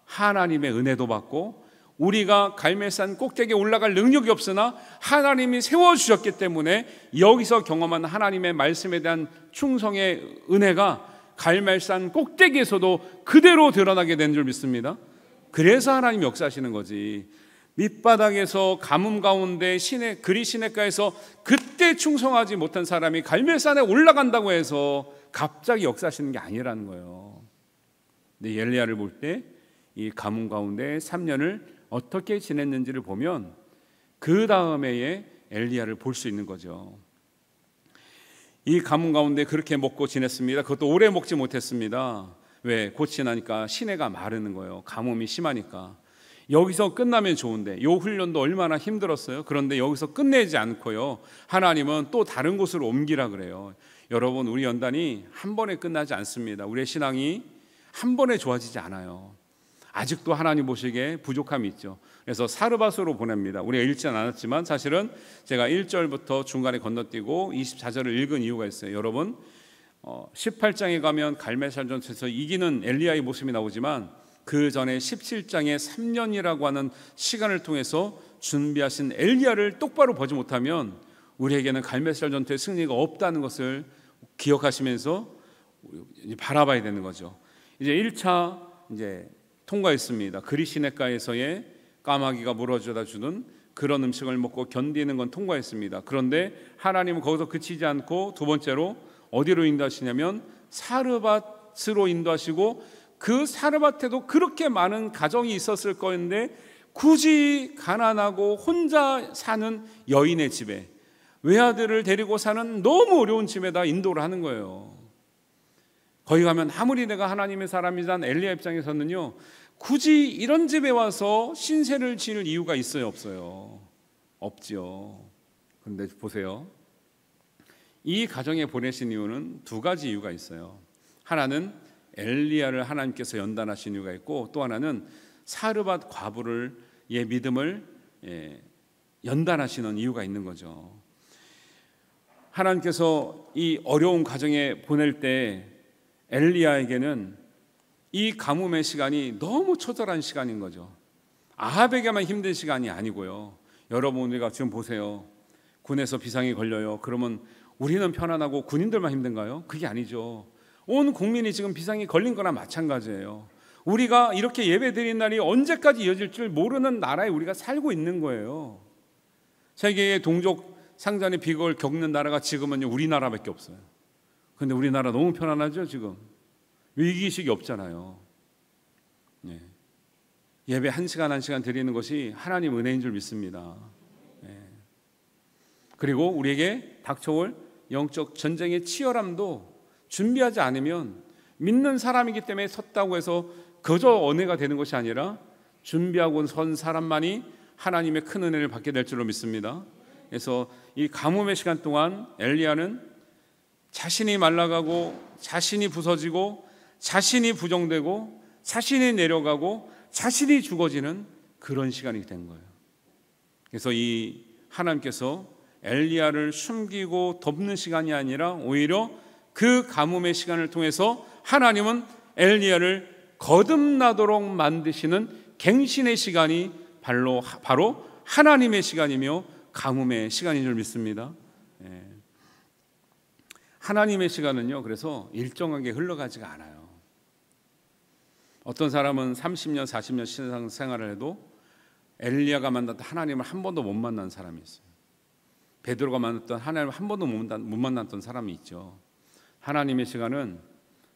S1: 하나님의 은혜도 받고, 우리가 갈멜산 꼭대기에 올라갈 능력이 없으나 하나님이 세워주셨기 때문에 여기서 경험한 하나님의 말씀에 대한 충성의 은혜가 갈멜산 꼭대기에서도 그대로 드러나게 된 줄 믿습니다. 그래서 하나님이 역사하시는 거지. 밑바닥에서 가뭄 가운데 그리시네가에서 그때 충성하지 못한 사람이 갈멜산에 올라간다고 해서 갑자기 역사하시는 게 아니라는 거예요. 근데 엘리야를 볼 때 이 가뭄 가운데 3년을 어떻게 지냈는지를 보면 그 다음에 엘리야를 볼 수 있는 거죠. 이 가뭄 가운데 그렇게 먹고 지냈습니다. 그것도 오래 먹지 못했습니다. 왜? 곧 지나니까 시내가 마르는 거예요. 가뭄이 심하니까. 여기서 끝나면 좋은데 요 훈련도 얼마나 힘들었어요. 그런데 여기서 끝내지 않고요, 하나님은 또 다른 곳으로 옮기라 그래요. 여러분, 우리 연단이 한 번에 끝나지 않습니다. 우리의 신앙이 한 번에 좋아지지 않아요. 아직도 하나님 보시기에 부족함이 있죠. 그래서 사르밧으로 보냅니다. 우리가 읽지는 않았지만 사실은 제가 1절부터 중간에 건너뛰고 24절을 읽은 이유가 있어요. 여러분, 18장에 가면 갈멜산 전투에서 이기는 엘리야의 모습이 나오지만 그 전에 17장에 3년이라고 하는 시간을 통해서 준비하신 엘리야를 똑바로 보지 못하면 우리에게는 갈멜산 전투의 승리가 없다는 것을 기억하시면서 바라봐야 되는 거죠. 이제 1차 이제 통과했습니다. 그리시네가에서의 까마귀가 물어줘다 주는 그런 음식을 먹고 견디는 건 통과했습니다. 그런데 하나님은 거기서 그치지 않고 두 번째로 어디로 인도하시냐면 사르밧으로 인도하시고, 그 사르밧에도 그렇게 많은 가정이 있었을 거인데 굳이 가난하고 혼자 사는 여인의 집에, 외아들을 데리고 사는 너무 어려운 집에다 인도를 하는 거예요. 거기 가면 아무리 내가 하나님의 사람이란 엘리야 입장에서는요, 굳이 이런 집에 와서 신세를 지을 이유가 있어요, 없어요? 없지요. 그런데 보세요, 이 가정에 보내신 이유는 두 가지 이유가 있어요. 하나는 엘리야를 하나님께서 연단하신 이유가 있고, 또 하나는 사르밧 과부를 의 믿음을 연단하시는 이유가 있는 거죠. 하나님께서 이 어려운 가정에 보낼 때 엘리야에게는 이 가뭄의 시간이 너무 처절한 시간인 거죠. 아합에게만 힘든 시간이 아니고요. 여러분, 우리가 지금 보세요. 군에서 비상이 걸려요. 그러면 우리는 편안하고 군인들만 힘든가요? 그게 아니죠. 온 국민이 지금 비상이 걸린 거나 마찬가지예요. 우리가 이렇게 예배 드린 날이 언제까지 이어질 줄 모르는 나라에 우리가 살고 있는 거예요. 세계의 동족 상잔의 비극을 겪는 나라가 지금은 우리나라밖에 없어요. 그런데 우리나라 너무 편안하죠. 지금 위기의식이 없잖아요. 예배 한 시간 드리는 것이 하나님 은혜인 줄 믿습니다. 그리고 우리에게 닥쳐올 영적 전쟁의 치열함도 준비하지 않으면, 믿는 사람이기 때문에 섰다고 해서 그저 은혜가 되는 것이 아니라 준비하고 선 사람만이 하나님의 큰 은혜를 받게 될 줄로 믿습니다. 그래서 이 가뭄의 시간 동안 엘리야는 자신이 말라가고 자신이 부서지고 자신이 부정되고 자신이 내려가고 자신이 죽어지는 그런 시간이 된 거예요. 그래서 이 하나님께서 엘리야를 숨기고 덮는 시간이 아니라 오히려 그 가뭄의 시간을 통해서 하나님은 엘리야를 거듭나도록 만드시는 갱신의 시간이 바로 하나님의 시간이며 가뭄의 시간인 줄 믿습니다. 하나님의 시간은요, 그래서 일정하게 흘러가지가 않아요. 어떤 사람은 30년, 40년 신앙생활을 해도 엘리야가 만났던 하나님을 한 번도 못 만난 사람이 있어요. 베드로가 만났던 하나님을 한 번도 못 만났던 사람이 있죠. 하나님의 시간은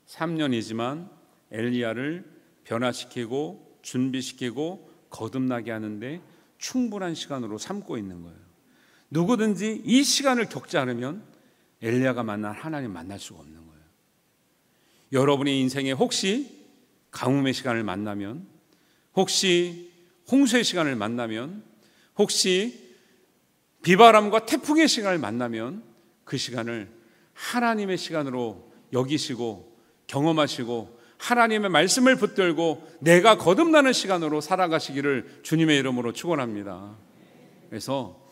S1: 3년이지만 엘리야를 변화시키고 준비시키고 거듭나게 하는데 충분한 시간으로 삼고 있는 거예요. 누구든지 이 시간을 겪지 않으면 엘리야가 만난 하나님 만날 수가 없는 거예요. 여러분의 인생에 혹시 가뭄의 시간을 만나면, 혹시 홍수의 시간을 만나면, 혹시 비바람과 태풍의 시간을 만나면 그 시간을 하나님의 시간으로 여기시고 경험하시고 하나님의 말씀을 붙들고 내가 거듭나는 시간으로 살아가시기를 주님의 이름으로 축원합니다. 그래서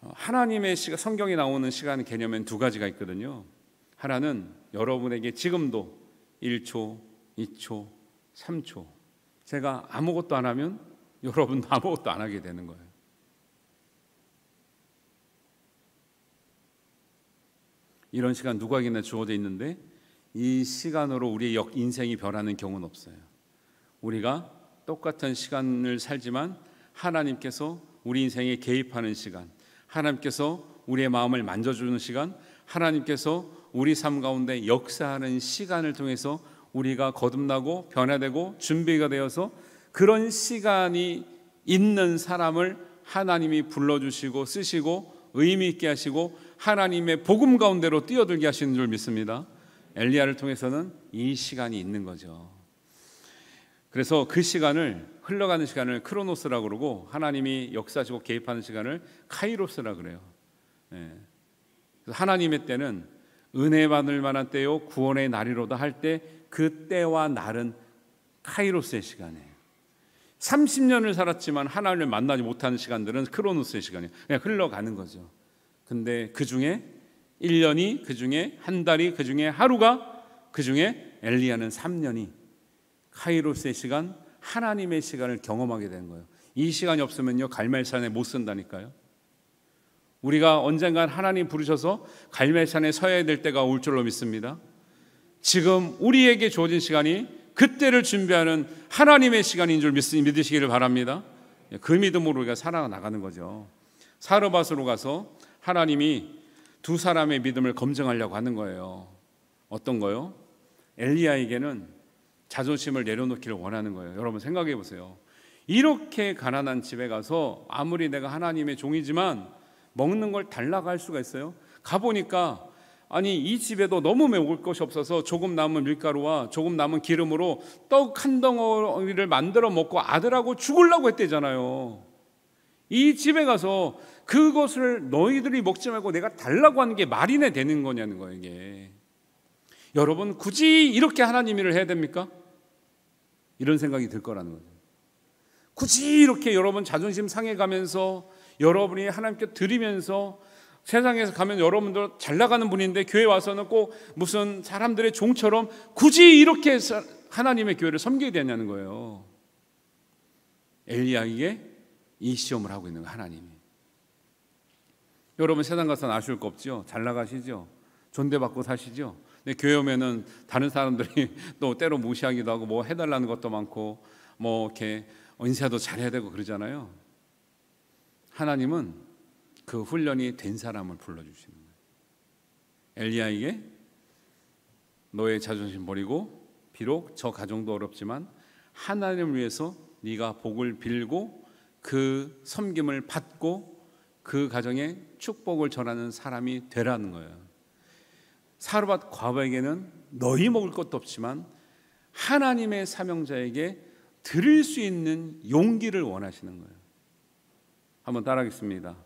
S1: 하나님의 시간, 성경에 나오는 시간 개념엔 두 가지가 있거든요. 하나는 여러분에게 지금도 1초, 2초, 3초 제가 아무것도 안 하면 여러분도 아무것도 안 하게 되는 거예요. 이런 시간 누구에게나 주어져 있는데 이 시간으로 우리의 인생이 변하는 경우는 없어요. 우리가 똑같은 시간을 살지만 하나님께서 우리 인생에 개입하는 시간, 하나님께서 우리의 마음을 만져주는 시간, 하나님께서 우리 삶 가운데 역사하는 시간을 통해서 우리가 거듭나고 변화되고 준비가 되어서 그런 시간이 있는 사람을 하나님이 불러주시고 쓰시고 의미 있게 하시고 하나님의 복음 가운데로 뛰어들게 하시는 줄 믿습니다. 엘리야를 통해서는 이 시간이 있는 거죠. 그래서 그 시간을, 흘러가는 시간을 크로노스라고 그러고 하나님이 역사하시고 개입하는 시간을 카이로스라고 그래요. 하나님의 때는 은혜 받을 만한 때요 구원의 날이로다 할 때 그 때와 날은 카이로스의 시간이에요. 30년을 살았지만 하나님을 만나지 못하는 시간들은 크로노스의 시간이에요. 그냥 흘러가는 거죠. 근데 그 중에 1년이, 그 중에 한 달이, 그 중에 하루가, 그 중에 엘리야는 3년이 카이로스의 시간, 하나님의 시간을 경험하게 된 거예요. 이 시간이 없으면요 갈멜산에 못 쓴다니까요. 우리가 언젠간 하나님 부르셔서 갈멜산에 서야 될 때가 올 줄로 믿습니다. 지금 우리에게 주어진 시간이 그때를 준비하는 하나님의 시간인 줄 믿으시기를 바랍니다. 그 믿음으로 우리가 살아나가는 거죠. 사르밧으로 가서 하나님이 두 사람의 믿음을 검증하려고 하는 거예요. 어떤 거요? 엘리야에게는 자존심을 내려놓기를 원하는 거예요. 여러분 생각해 보세요. 이렇게 가난한 집에 가서 아무리 내가 하나님의 종이지만 먹는 걸 달라고 할 수가 있어요? 가보니까 아니 이 집에도 너무 먹을 것이 없어서 조금 남은 밀가루와 조금 남은 기름으로 떡 한 덩어리를 만들어 먹고 아들하고 죽으려고 했대잖아요. 이 집에 가서 그것을 너희들이 먹지 말고 내가 달라고 하는 게 말이나 되는 거냐는 거예요. 이게 여러분 굳이 이렇게 하나님 일을 해야 됩니까? 이런 생각이 들 거라는 거죠. 굳이 이렇게 여러분 자존심 상해가면서 여러분이 하나님께 드리면서 세상에서 가면 여러분들 잘 나가는 분인데 교회 와서는 꼭 무슨 사람들의 종처럼 굳이 이렇게 하나님의 교회를 섬기게 되냐는 거예요. 엘리야에게 이 시험을 하고 있는 거예요. 하나님이. 여러분 세상 가서는 아쉬울 거 없죠. 잘 나가시죠. 존대받고 사시죠. 근데 교회 오면은 다른 사람들이 또 때로 무시하기도 하고 뭐 해달라는 것도 많고 뭐 이렇게 인사도 잘해야 되고 그러잖아요. 하나님은 그 훈련이 된 사람을 불러주시는 거예요. 엘리야에게 너의 자존심 버리고 비록 저 가정도 어렵지만 하나님을 위해서 네가 복을 빌고 그 섬김을 받고 그 가정에 축복을 전하는 사람이 되라는 거예요. 사르밧 과부에게는 너희 먹을 것도 없지만 하나님의 사명자에게 드릴 수 있는 용기를 원하시는 거예요. 한번 따라하겠습니다.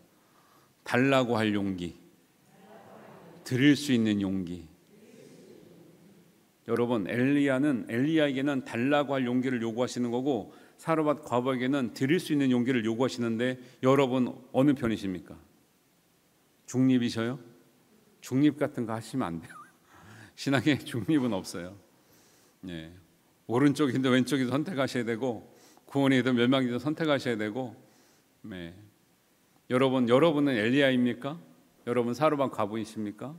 S1: 달라고 할 용기, 드릴 수 있는 용기. 여러분 엘리야에게는 달라고 할 용기를 요구하시는 거고 사르밧 과부에게는 드릴 수 있는 용기를 요구하시는데 여러분 어느 편이십니까? 중립이셔요? 중립 같은 거 하시면 안 돼요. 신앙에 중립은 없어요. 네. 오른쪽이든 왼쪽이든 선택하셔야 되고 구원이든 멸망이든 선택하셔야 되고. 네. 여러분은 엘리야입니까? 여러분 사르밧 과부이십니까?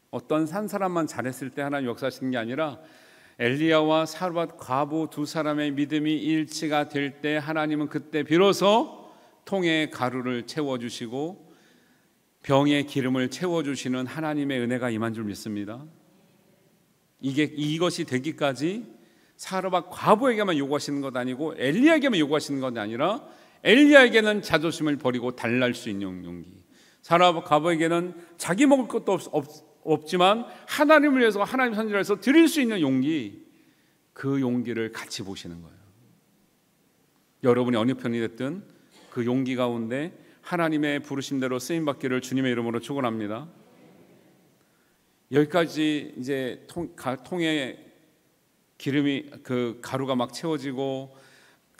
S1: 어떤 한 사람만 잘했을 때 하나님 역사하시는 게 아니라 엘리야와 사르밧 과부 두 사람의 믿음이 일치가 될 때 하나님은 그때 비로소 통에 가루를 채워주시고 병에 기름을 채워주시는 하나님의 은혜가 임한 줄 믿습니다. 이것이 되기까지 사르밧 과부에게만 요구하시는 것 아니고 엘리야에게만 요구하시는 것 아니라 엘리야에게는 자존심을 버리고 달랄 수 있는 용기, 사르밧 과부에게는 자기 먹을 것도 없지만 하나님을 위해서 하나님 선지를 해서 드릴 수 있는 용기, 그 용기를 같이 보시는 거예요. 여러분이 어느 편이 됐든 그 용기 가운데 하나님의 부르심대로 쓰임받기를 주님의 이름으로 축원합니다. 여기까지 이제 통에 기름이 그 가루가 막 채워지고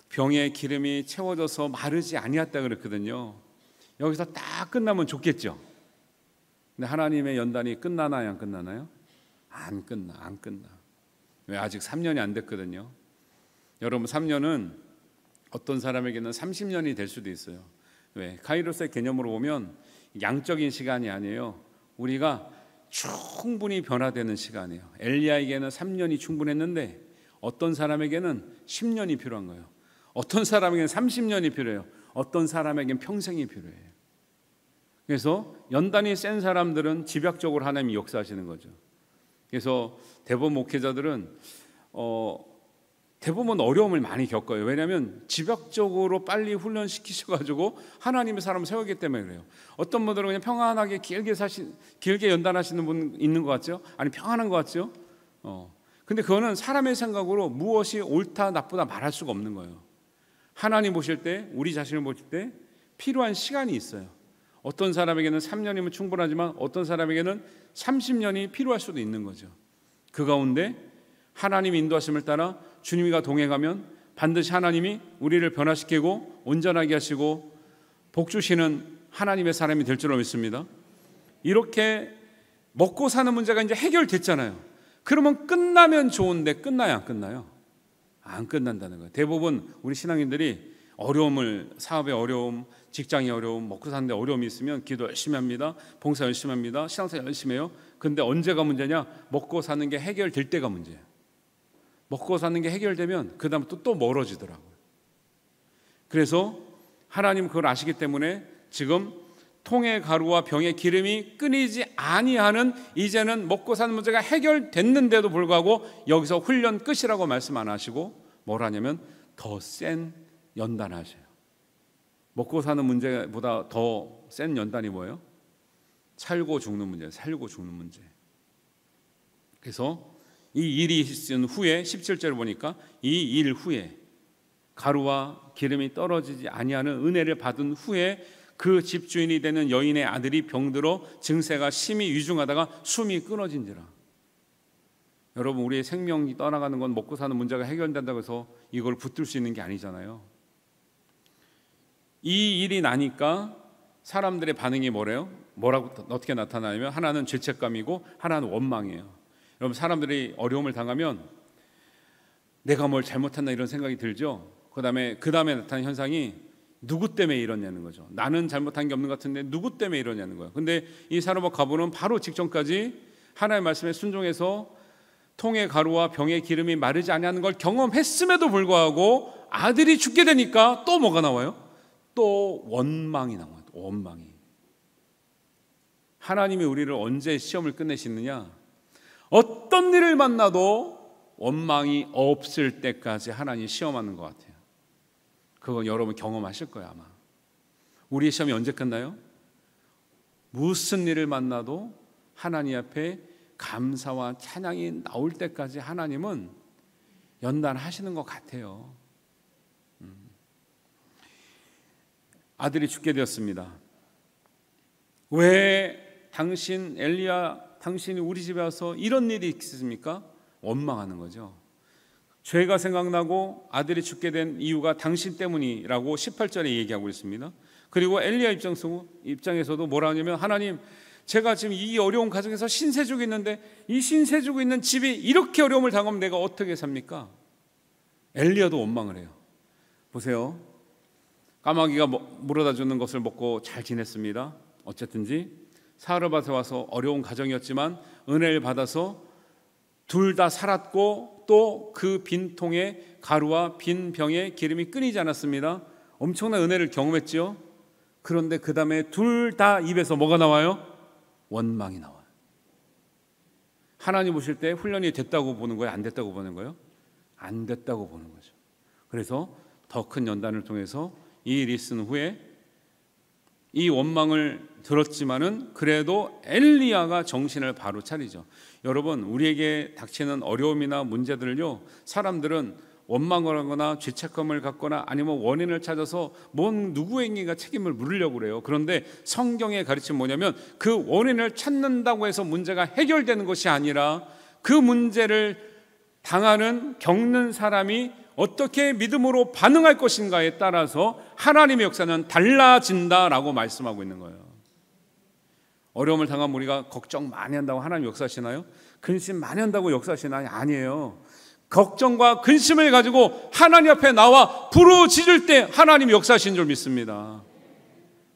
S1: 병에 기름이 채워져서 마르지 아니었다 그랬거든요. 여기서 딱 끝나면 좋겠죠. 근데 하나님의 연단이 끝나나요, 안 끝나나요? 안 끝나. 왜? 아직 3년이 안 됐거든요. 여러분 3년은 어떤 사람에게는 30년이 될 수도 있어요. 왜? 카이로스의 개념으로 보면 양적인 시간이 아니에요. 우리가 충분히 변화되는 시간이에요. 엘리야에게는 3년이 충분했는데 어떤 사람에게는 10년이 필요한 거예요. 어떤 사람에게는 30년이 필요해요. 어떤 사람에게는 평생이 필요해요. 그래서 연단이 센 사람들은 집약적으로 하나님이 역사하시는 거죠. 그래서 대부분 목회자들은 대부분 어려움을 많이 겪어요. 왜냐하면 집약적으로 빨리 훈련시키셔가지고 하나님의 사람을 세우기 때문에 그래요. 어떤 분들은 그냥 평안하게 길게 연단하시는 분 있는 것 같죠? 아니 평안한 것 같죠? 근데 그거는 사람의 생각으로 무엇이 옳다 나쁘다 말할 수가 없는 거예요. 하나님 보실 때, 우리 자신을 보실 때 필요한 시간이 있어요. 어떤 사람에게는 3년이면 충분하지만 어떤 사람에게는 30년이 필요할 수도 있는 거죠. 그 가운데 하나님의 인도하심을 따라 주님과 동행하면 반드시 하나님이 우리를 변화시키고 온전하게 하시고 복 주시는 하나님의 사람이 될 줄로 믿습니다. 이렇게 먹고 사는 문제가 이제 해결됐잖아요. 그러면 끝나면 좋은데 끝나요, 안 끝나요? 안 끝난다는 거예요. 대부분 우리 신앙인들이 어려움을, 사업의 어려움, 직장의 어려움, 먹고 사는데 어려움이 있으면 기도 열심히 합니다. 봉사 열심히 합니다. 신앙생활 열심히 해요. 근데 언제가 문제냐? 먹고 사는 게 해결될 때가 문제예요. 먹고 사는 게 해결되면 그 다음 또 멀어지더라고요. 그래서 하나님 그걸 아시기 때문에 지금 통의 가루와 병의 기름이 끊이지 아니하는, 이제는 먹고 사는 문제가 해결됐는데도 불구하고 여기서 훈련 끝이라고 말씀 안 하시고 뭘 하냐면 더 센 연단하셔요. 먹고 사는 문제보다 더 센 연단이 뭐예요? 살고 죽는 문제예요. 살고 죽는 문제. 그래서 이 일이 있은 후에 17절을 보니까 이 일 후에 가루와 기름이 떨어지지 아니하는 은혜를 받은 후에 그 집주인이 되는 여인의 아들이 병들어 증세가 심히 위중하다가 숨이 끊어진지라. 여러분, 우리의 생명이 떠나가는 건 먹고 사는 문제가 해결된다고 해서 이걸 붙들 수 있는 게 아니잖아요. 이 일이 나니까 사람들의 반응이 뭐라고 어떻게 나타나냐면 하나는 죄책감이고 하나는 원망이에요. 여러분, 사람들이 어려움을 당하면 내가 뭘 잘못했나 이런 생각이 들죠. 그 다음에 나타나는 현상이 누구 때문에 이러냐는 거죠. 나는 잘못한 게 없는 것 같은데 누구 때문에 이러냐는 거예요. 근데 이 사르밧 과부는 바로 직전까지 하나님의 말씀에 순종해서 통의 가루와 병의 기름이 마르지 아니하는 걸 경험했음에도 불구하고 아들이 죽게 되니까 또 뭐가 나와요? 또 원망이 나와요. 원망이. 하나님이 우리를 언제 시험을 끝내시느냐? 어떤 일을 만나도 원망이 없을 때까지 하나님이 시험하는 것 같아요. 그건 여러분 경험하실 거예요. 아마 우리의 시험이 언제 끝나요? 무슨 일을 만나도 하나님 앞에 감사와 찬양이 나올 때까지 하나님은 연단하시는 것 같아요. 아들이 죽게 되었습니다. 왜 당신 엘리야, 당신이 우리 집에 와서 이런 일이 있습니까? 원망하는 거죠. 죄가 생각나고 아들이 죽게 된 이유가 당신 때문이라고 18절에 얘기하고 있습니다. 그리고 엘리야 입장에서도 뭐라 하냐면, 하나님, 제가 지금 이 어려운 가정에서 신세지고 있는데 이 신세지고 있는 집이 이렇게 어려움을 당하면 내가 어떻게 삽니까? 엘리야도 원망을 해요. 보세요. 까마귀가 물어다 주는 것을 먹고 잘 지냈습니다. 어쨌든지 사르밧에 와서 어려운 가정이었지만 은혜를 받아서 둘 다 살았고 또 그 빈 통에 가루와 빈 병에 기름이 끊이지 않았습니다. 엄청난 은혜를 경험했죠. 그런데 그 다음에 둘 다 입에서 뭐가 나와요? 원망이 나와요. 하나님 보실 때 훈련이 됐다고 보는 거예요? 안 됐다고 보는 거예요? 안 됐다고 보는 거죠. 그래서 더 큰 연단을 통해서 이 일이 있은 후에 이 원망을 들었지만은 그래도 엘리야가 정신을 바로 차리죠. 여러분, 우리에게 닥치는 어려움이나 문제들을요, 사람들은 원망을 하거나 죄책감을 갖거나 아니면 원인을 찾아서 누구에게가 책임을 물으려고 그래요. 그런데 성경의 가르침은 뭐냐면 그 원인을 찾는다고 해서 문제가 해결되는 것이 아니라 그 문제를 겪는 사람이 어떻게 믿음으로 반응할 것인가에 따라서 하나님의 역사는 달라진다라고 말씀하고 있는 거예요. 어려움을 당하면 우리가 걱정 많이 한다고 하나님 역사하시나요? 근심 많이 한다고 역사하시나요? 아니에요. 걱정과 근심을 가지고 하나님 앞에 나와 부르짖을 때 하나님이 역사하신 줄 믿습니다.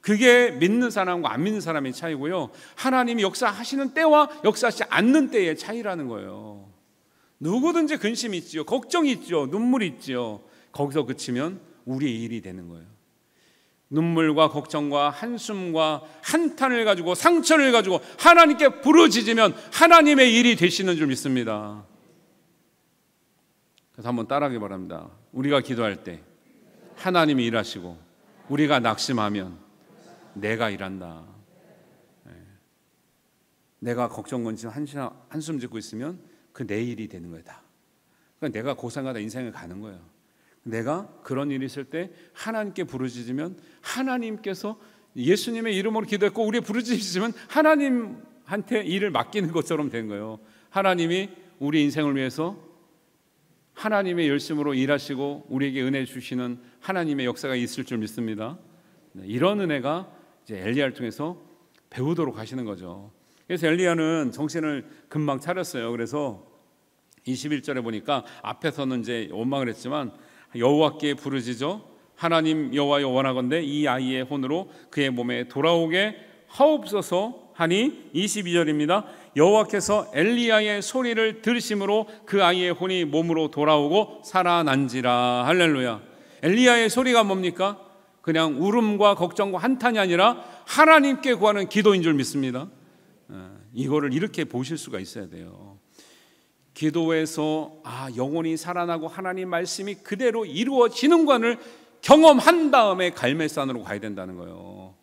S1: 그게 믿는 사람과 안 믿는 사람의 차이고요, 하나님이 역사하시는 때와 역사하시지 않는 때의 차이라는 거예요. 누구든지 근심이 있지요, 걱정이 있죠, 눈물이 있지요. 거기서 그치면 우리의 일이 되는 거예요. 눈물과 걱정과 한숨과 한탄을 가지고 상처를 가지고 하나님께 부르짖으면 하나님의 일이 되시는 줄 믿습니다. 그래서 한번 따라하기 바랍니다. 우리가 기도할 때 하나님이 일하시고 우리가 낙심하면 내가 일한다. 내가 걱정 건지 한숨 짓고 있으면 그 내 일이 되는 거다. 그러니까 내가 고생하다 인생을 가는 거예요. 내가 그런 일이 있을 때 하나님께 부르짖으면 하나님께서 예수님의 이름으로 기도했고 우리 부르짖으면 하나님한테 일을 맡기는 것처럼 된 거예요. 하나님이 우리 인생을 위해서 하나님의 열심으로 일하시고 우리에게 은혜 주시는 하나님의 역사가 있을 줄 믿습니다. 이런 은혜가 이제 엘리야를 통해서 배우도록 하시는 거죠. 그래서 엘리야는 정신을 금방 차렸어요. 그래서 21절에 보니까 앞에서는 이제 원망을 했지만 여호와께 부르짖어 하나님 여호와여 원하건대 이 아이의 혼으로 그의 몸에 돌아오게 하옵소서 하니 22절입니다. 여호와께서 엘리야의 소리를 들으심으로 그 아이의 혼이 몸으로 돌아오고 살아난지라. 할렐루야. 엘리야의 소리가 뭡니까? 그냥 울음과 걱정과 한탄이 아니라 하나님께 구하는 기도인 줄 믿습니다. 이거를 이렇게 보실 수가 있어야 돼요. 기도에서 영혼이 살아나고 하나님 말씀이 그대로 이루어지는 것을 경험한 다음에 갈멜산으로 가야 된다는 거예요.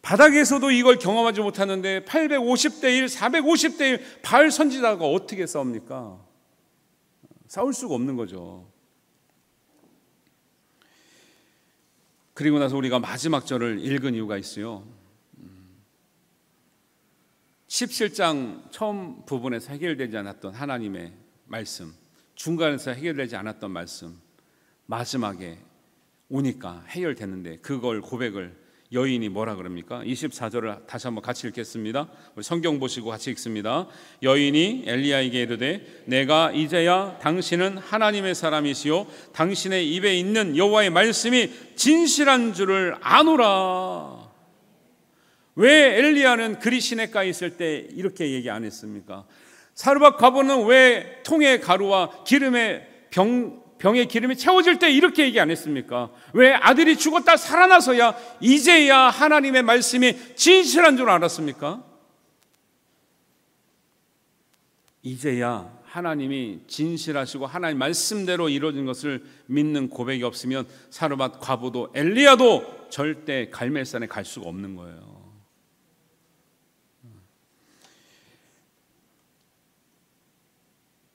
S1: 바닥에서도 이걸 경험하지 못하는데 850대 1, 450대 1 바알 선지자가 어떻게 싸웁니까? 싸울 수가 없는 거죠. 그리고 나서 우리가 마지막 절을 읽은 이유가 있어요. 17장 처음 부분에서 해결되지 않았던 하나님의 말씀, 중간에서 해결되지 않았던 말씀, 마지막에 오니까 해결됐는데 그걸 고백을 여인이 뭐라 그럽니까? 24절을 다시 한번 같이 읽겠습니다. 우리 성경 보시고 같이 읽습니다. 여인이 엘리야에게 이르되 내가 이제야 당신은 하나님의 사람이시요 당신의 입에 있는 여호와의 말씀이 진실한 줄을 아노라. 왜 엘리야는 그리 시냇가에 있을 때 이렇게 얘기 안 했습니까? 사르밧 과부는 왜 통의 가루와 기름에 병의 기름이 채워질 때 이렇게 얘기 안 했습니까? 왜 아들이 죽었다 살아나서야 이제야 하나님의 말씀이 진실한 줄 알았습니까? 이제야 하나님이 진실하시고 하나님 말씀대로 이루어진 것을 믿는 고백이 없으면 사르밧 과부도 엘리야도 절대 갈멜산에 갈 수가 없는 거예요.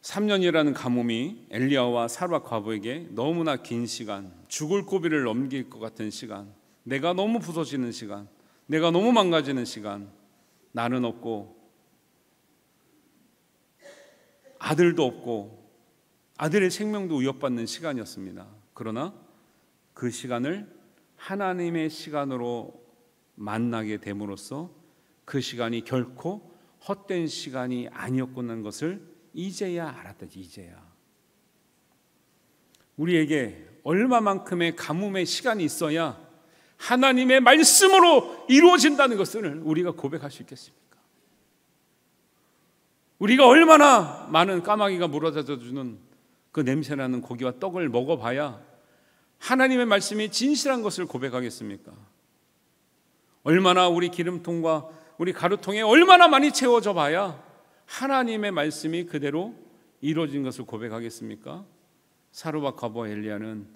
S1: 3년이라는 가뭄이 엘리야와 사르밧 과부에게 너무나 긴 시간, 죽을 고비를 넘길 것 같은 시간, 내가 너무 부서지는 시간, 내가 너무 망가지는 시간, 나는 없고 아들도 없고 아들의 생명도 위협받는 시간이었습니다. 그러나 그 시간을 하나님의 시간으로 만나게 됨으로써 그 시간이 결코 헛된 시간이 아니었구나 것을 이제야 알았다지. 이제야 우리에게 얼마만큼의 가뭄의 시간이 있어야 하나님의 말씀으로 이루어진다는 것을 우리가 고백할 수 있겠습니까? 우리가 얼마나 많은 까마귀가 물어다주는 그 냄새나는 고기와 떡을 먹어봐야 하나님의 말씀이 진실한 것을 고백하겠습니까? 얼마나 우리 기름통과 우리 가루통에 얼마나 많이 채워져 봐야 하나님의 말씀이 그대로 이루어진 것을 고백하겠습니까? 사르밧 과부와 엘리야는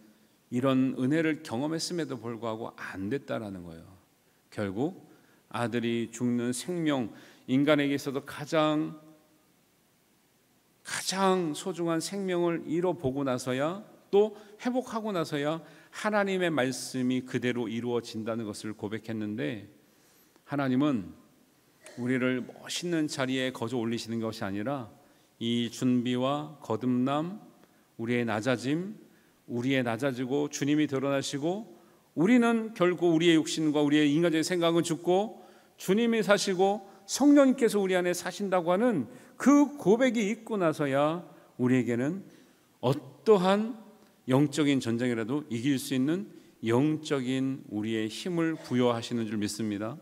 S1: 이런 은혜를 경험했음에도 불구하고 안 됐다라는 거예요. 결국 아들이 죽는 생명, 인간에게 있어도 가장 소중한 생명을 잃어보고 나서야, 또 회복하고 나서야 하나님의 말씀이 그대로 이루어진다는 것을 고백했는데, 하나님은 우리를 멋있는 자리에 거저 올리시는 것이 아니라 이 준비와 거듭남, 우리의 낮아지고 주님이 드러나시고, 우리는 결국 우리의 육신과 우리의 인간적인 생각은 죽고 주님이 사시고 성령님께서 우리 안에 사신다고 하는 그 고백이 있고 나서야 우리에게는 어떠한 영적인 전쟁이라도 이길 수 있는 영적인 우리의 힘을 부여하시는 줄 믿습니다.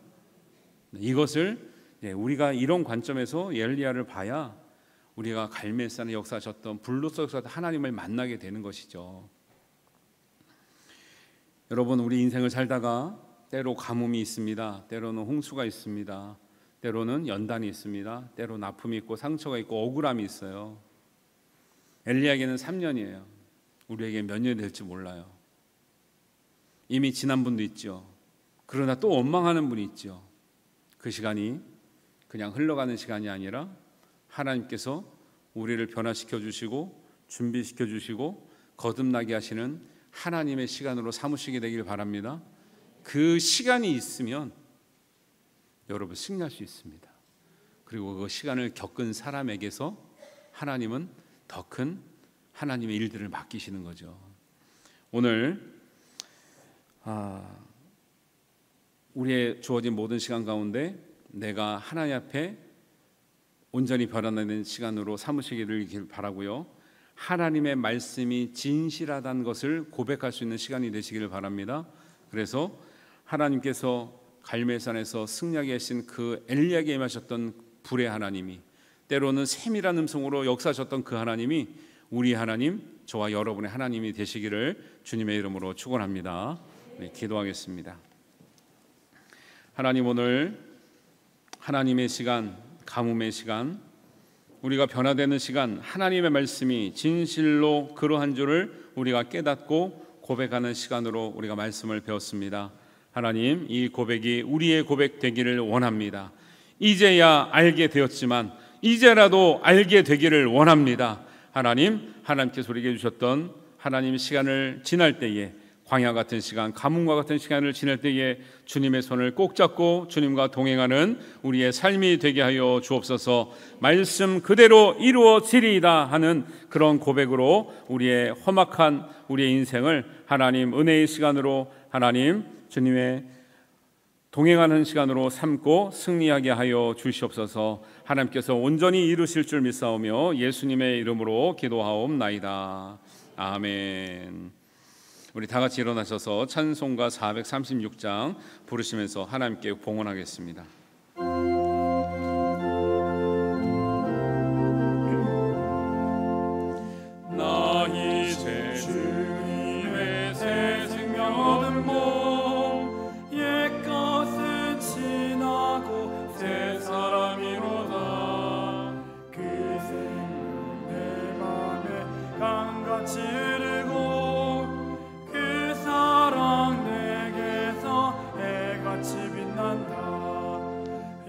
S1: 이것을 우리가 이런 관점에서 엘리야를 봐야 우리가 갈멜산에 역사하셨던 불로서 역사하셨던 하나님을 만나게 되는 것이죠. 여러분, 우리 인생을 살다가 때로 가뭄이 있습니다. 때로는 홍수가 있습니다. 때로는 연단이 있습니다. 때로는 아픔이 있고 상처가 있고 억울함이 있어요. 엘리야에게는 3년이에요. 우리에게 몇 년이 될지 몰라요. 이미 지난 분도 있죠. 그러나 또 원망하는 분이 있죠. 그 시간이 그냥 흘러가는 시간이 아니라 하나님께서 우리를 변화시켜 주시고 준비시켜 주시고 거듭나게 하시는 하나님의 시간으로 삼으시게 되길 바랍니다. 그 시간이 있으면 여러분 승리할 수 있습니다. 그리고 그 시간을 겪은 사람에게서 하나님은 더 큰 하나님의 일들을 맡기시는 거죠. 오늘 우리의 주어진 모든 시간 가운데 내가 하나님 앞에 온전히 변화되는 시간으로 삼으시기를 바라고요. 하나님의 말씀이 진실하다는 것을 고백할 수 있는 시간이 되시기를 바랍니다. 그래서 하나님께서 갈멜산에서 승리하게 하신 그 엘리야에게 임하셨던 불의 하나님이, 때로는 세밀한 음성으로 역사하셨던 그 하나님이 우리 하나님, 저와 여러분의 하나님이 되시기를 주님의 이름으로 축원합니다. 네, 기도하겠습니다. 하나님, 오늘 하나님의 시간, 가뭄의 시간, 우리가 변화되는 시간, 하나님의 말씀이 진실로 그러한 줄을 우리가 깨닫고 고백하는 시간으로 우리가 말씀을 배웠습니다. 하나님, 이 고백이 우리의 고백 되기를 원합니다. 이제야 알게 되었지만 이제라도 알게 되기를 원합니다. 하나님, 하나님께서 우리에게 주셨던 하나님의 시간을 지날 때에, 광야 같은 시간, 가뭄과 같은 시간을 지낼 때에 주님의 손을 꼭 잡고 주님과 동행하는 우리의 삶이 되게 하여 주옵소서. 말씀 그대로 이루어지리이다 하는 그런 고백으로 우리의 험악한 우리의 인생을 하나님 은혜의 시간으로, 하나님 주님의 동행하는 시간으로 삼고 승리하게 하여 주시옵소서. 하나님께서 온전히 이루실 줄 믿사오며 예수님의 이름으로 기도하옵나이다. 아멘. 우리 다 같이 일어나셔서 찬송가 436장 부르시면서 하나님께 봉헌하겠습니다.
S4: 나 이제 주님의 새 생명 얻은 몸, 옛것은 지나고 새 사람이로다. 그 생명 내 맘에 강같이 흐르고 그 사랑 내게서 해같이 빛난다.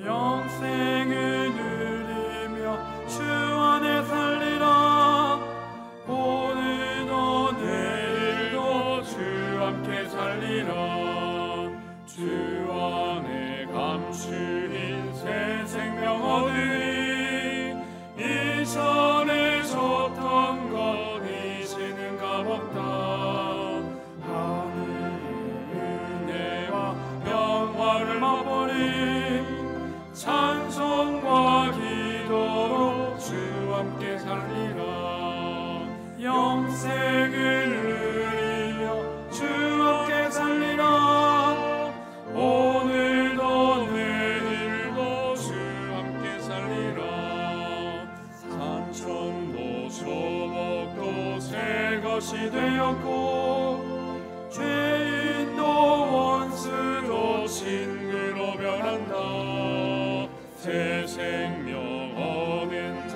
S4: 영생을 누리며 주 안에 살리라. 오늘도 내일도 주 함께 살리라. 주 안에 감추인 새 생명 얻으리. 이전에 줬던 것 이제는 값없다. 하늘의 은혜와 영화를 맛보리. 찬송과 기도로 주 함께 살리라. 영생을 누리며 주 함께 살리라. 오늘도 내일도 주 함께 살리라. 산천도 소목도 새 것이 되었고 죄인도 원수도 친구로 변한다. 새 생명 얻은 자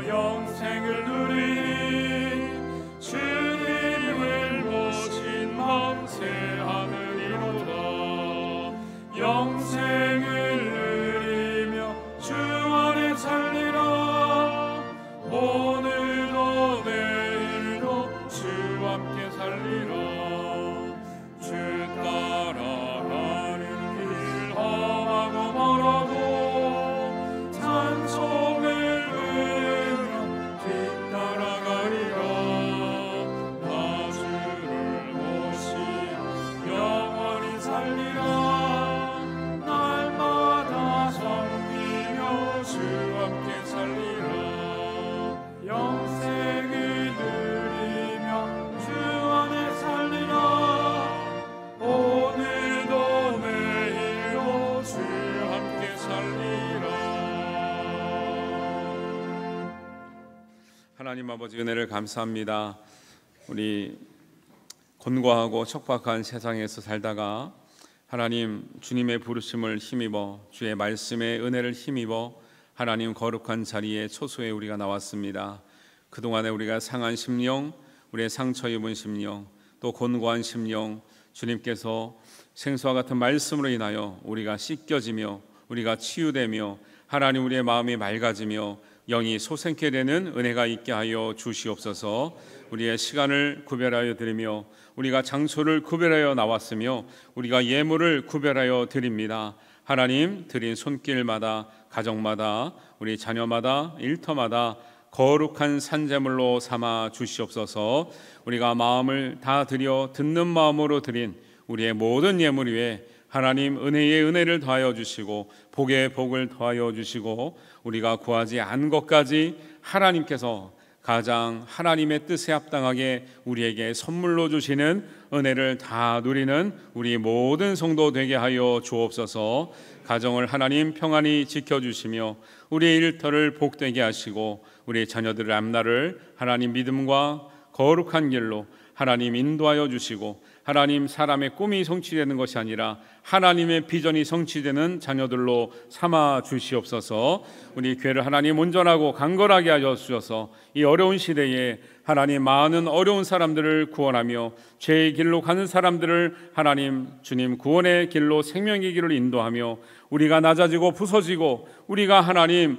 S4: 영생을 누리니 주님을 모신 마음 새 하늘이로다. 영생을 누리며 주 안에 살리라. 오늘도 내일도 주 함께 살리라. 주 따라가는 길 험하고 멀어도 찬송을 부르며 뒤따라가리라. 나 주를 모시 영원히 살리라. 날마다 섬기며 주 함께 살리라. 영생을 누리며 주 안에 살리라. 오늘도 내일도 주 함께 살리라.
S1: 하나님 아버지, 은혜를 감사합니다. 우리 곤고하고 척박한 세상에서 살다가 하나님 주님의 부르심을 힘입어 주의 말씀의 은혜를 힘입어 하나님 거룩한 자리에 초소에 우리가 나왔습니다. 그동안에 우리가 상한 심령, 우리의 상처 입은 심령, 또 곤고한 심령, 주님께서 생수와 같은 말씀으로 인하여 우리가 씻겨지며 우리가 치유되며 하나님 우리의 마음이 맑아지며 영이 솟생케 되는 은혜가 있게 하여 주시옵소서. 우리의 시간을 구별하여 드리며 우리가 장소를 구별하여 나왔으며 우리가 예물을 구별하여 드립니다. 하나님 드린 손길마다, 가정마다, 우리 자녀마다, 일터마다 거룩한 산제물로 삼아 주시옵소서. 우리가 마음을 다 드려 듣는 마음으로 드린 우리의 모든 예물 위에 하나님 은혜에 은혜를 더하여 주시고 복에 복을 더하여 주시고 우리가 구하지 않은 것까지 하나님께서 가장 하나님의 뜻에 합당하게 우리에게 선물로 주시는 은혜를 다 누리는 우리 모든 성도 되게 하여 주옵소서. 가정을 하나님 평안히 지켜주시며 우리의 일터를 복되게 하시고 우리 자녀들의 앞날을 하나님 믿음과 거룩한 길로 하나님 인도하여 주시고 하나님 사람의 꿈이 성취되는 것이 아니라 하나님의 비전이 성취되는 자녀들로 삼아 주시옵소서. 우리 교회를 하나님 온전하고 강건하게 하여 주셔서 이 어려운 시대에 하나님 많은 어려운 사람들을 구원하며 죄의 길로 가는 사람들을 하나님 주님 구원의 길로 생명의 길을 인도하며 우리가 낮아지고 부서지고 우리가 하나님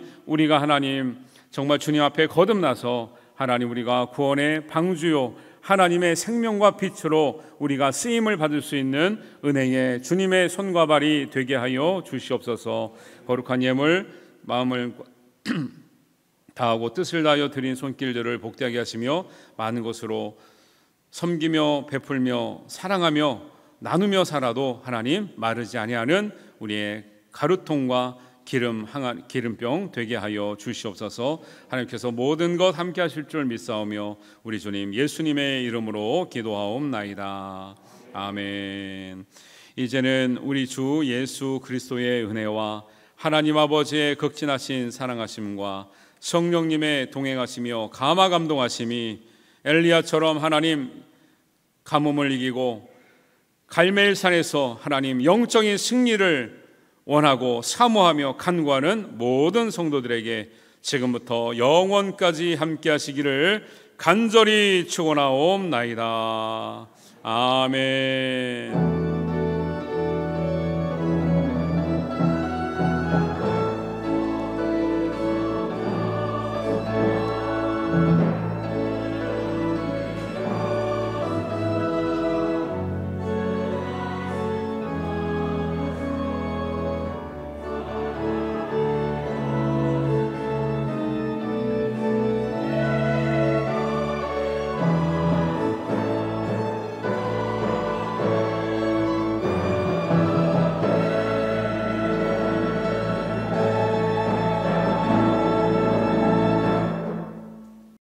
S1: 정말 주님 앞에 거듭나서 하나님 우리가 구원의 방주요 하나님의 생명과 빛으로 우리가 쓰임을 받을 수 있는 은혜의 주님의 손과 발이 되게 하여 주시옵소서. 거룩한 예물 마음을 다하고 뜻을 다하여 드린 손길들을 복되게 하시며 많은 것으로 섬기며 베풀며 사랑하며 나누며 살아도 하나님 마르지 아니하는 우리의 가루통과 기름병 되게 하여 주시옵소서. 하나님께서 모든 것 함께 하실 줄 믿사오며 우리 주님 예수님의 이름으로 기도하옵나이다. 아멘. 이제는 우리 주 예수 그리스도의 은혜와 하나님 아버지의 극진하신 사랑하심과 성령님의 동행하시며 감화 감동하심이 엘리야처럼 하나님 가뭄을 이기고 갈멜산에서 하나님 영적인 승리를 원하고 사모하며 간구하는 모든 성도들에게 지금부터 영원까지 함께 하시기를 간절히 축원하옵나이다. 아멘.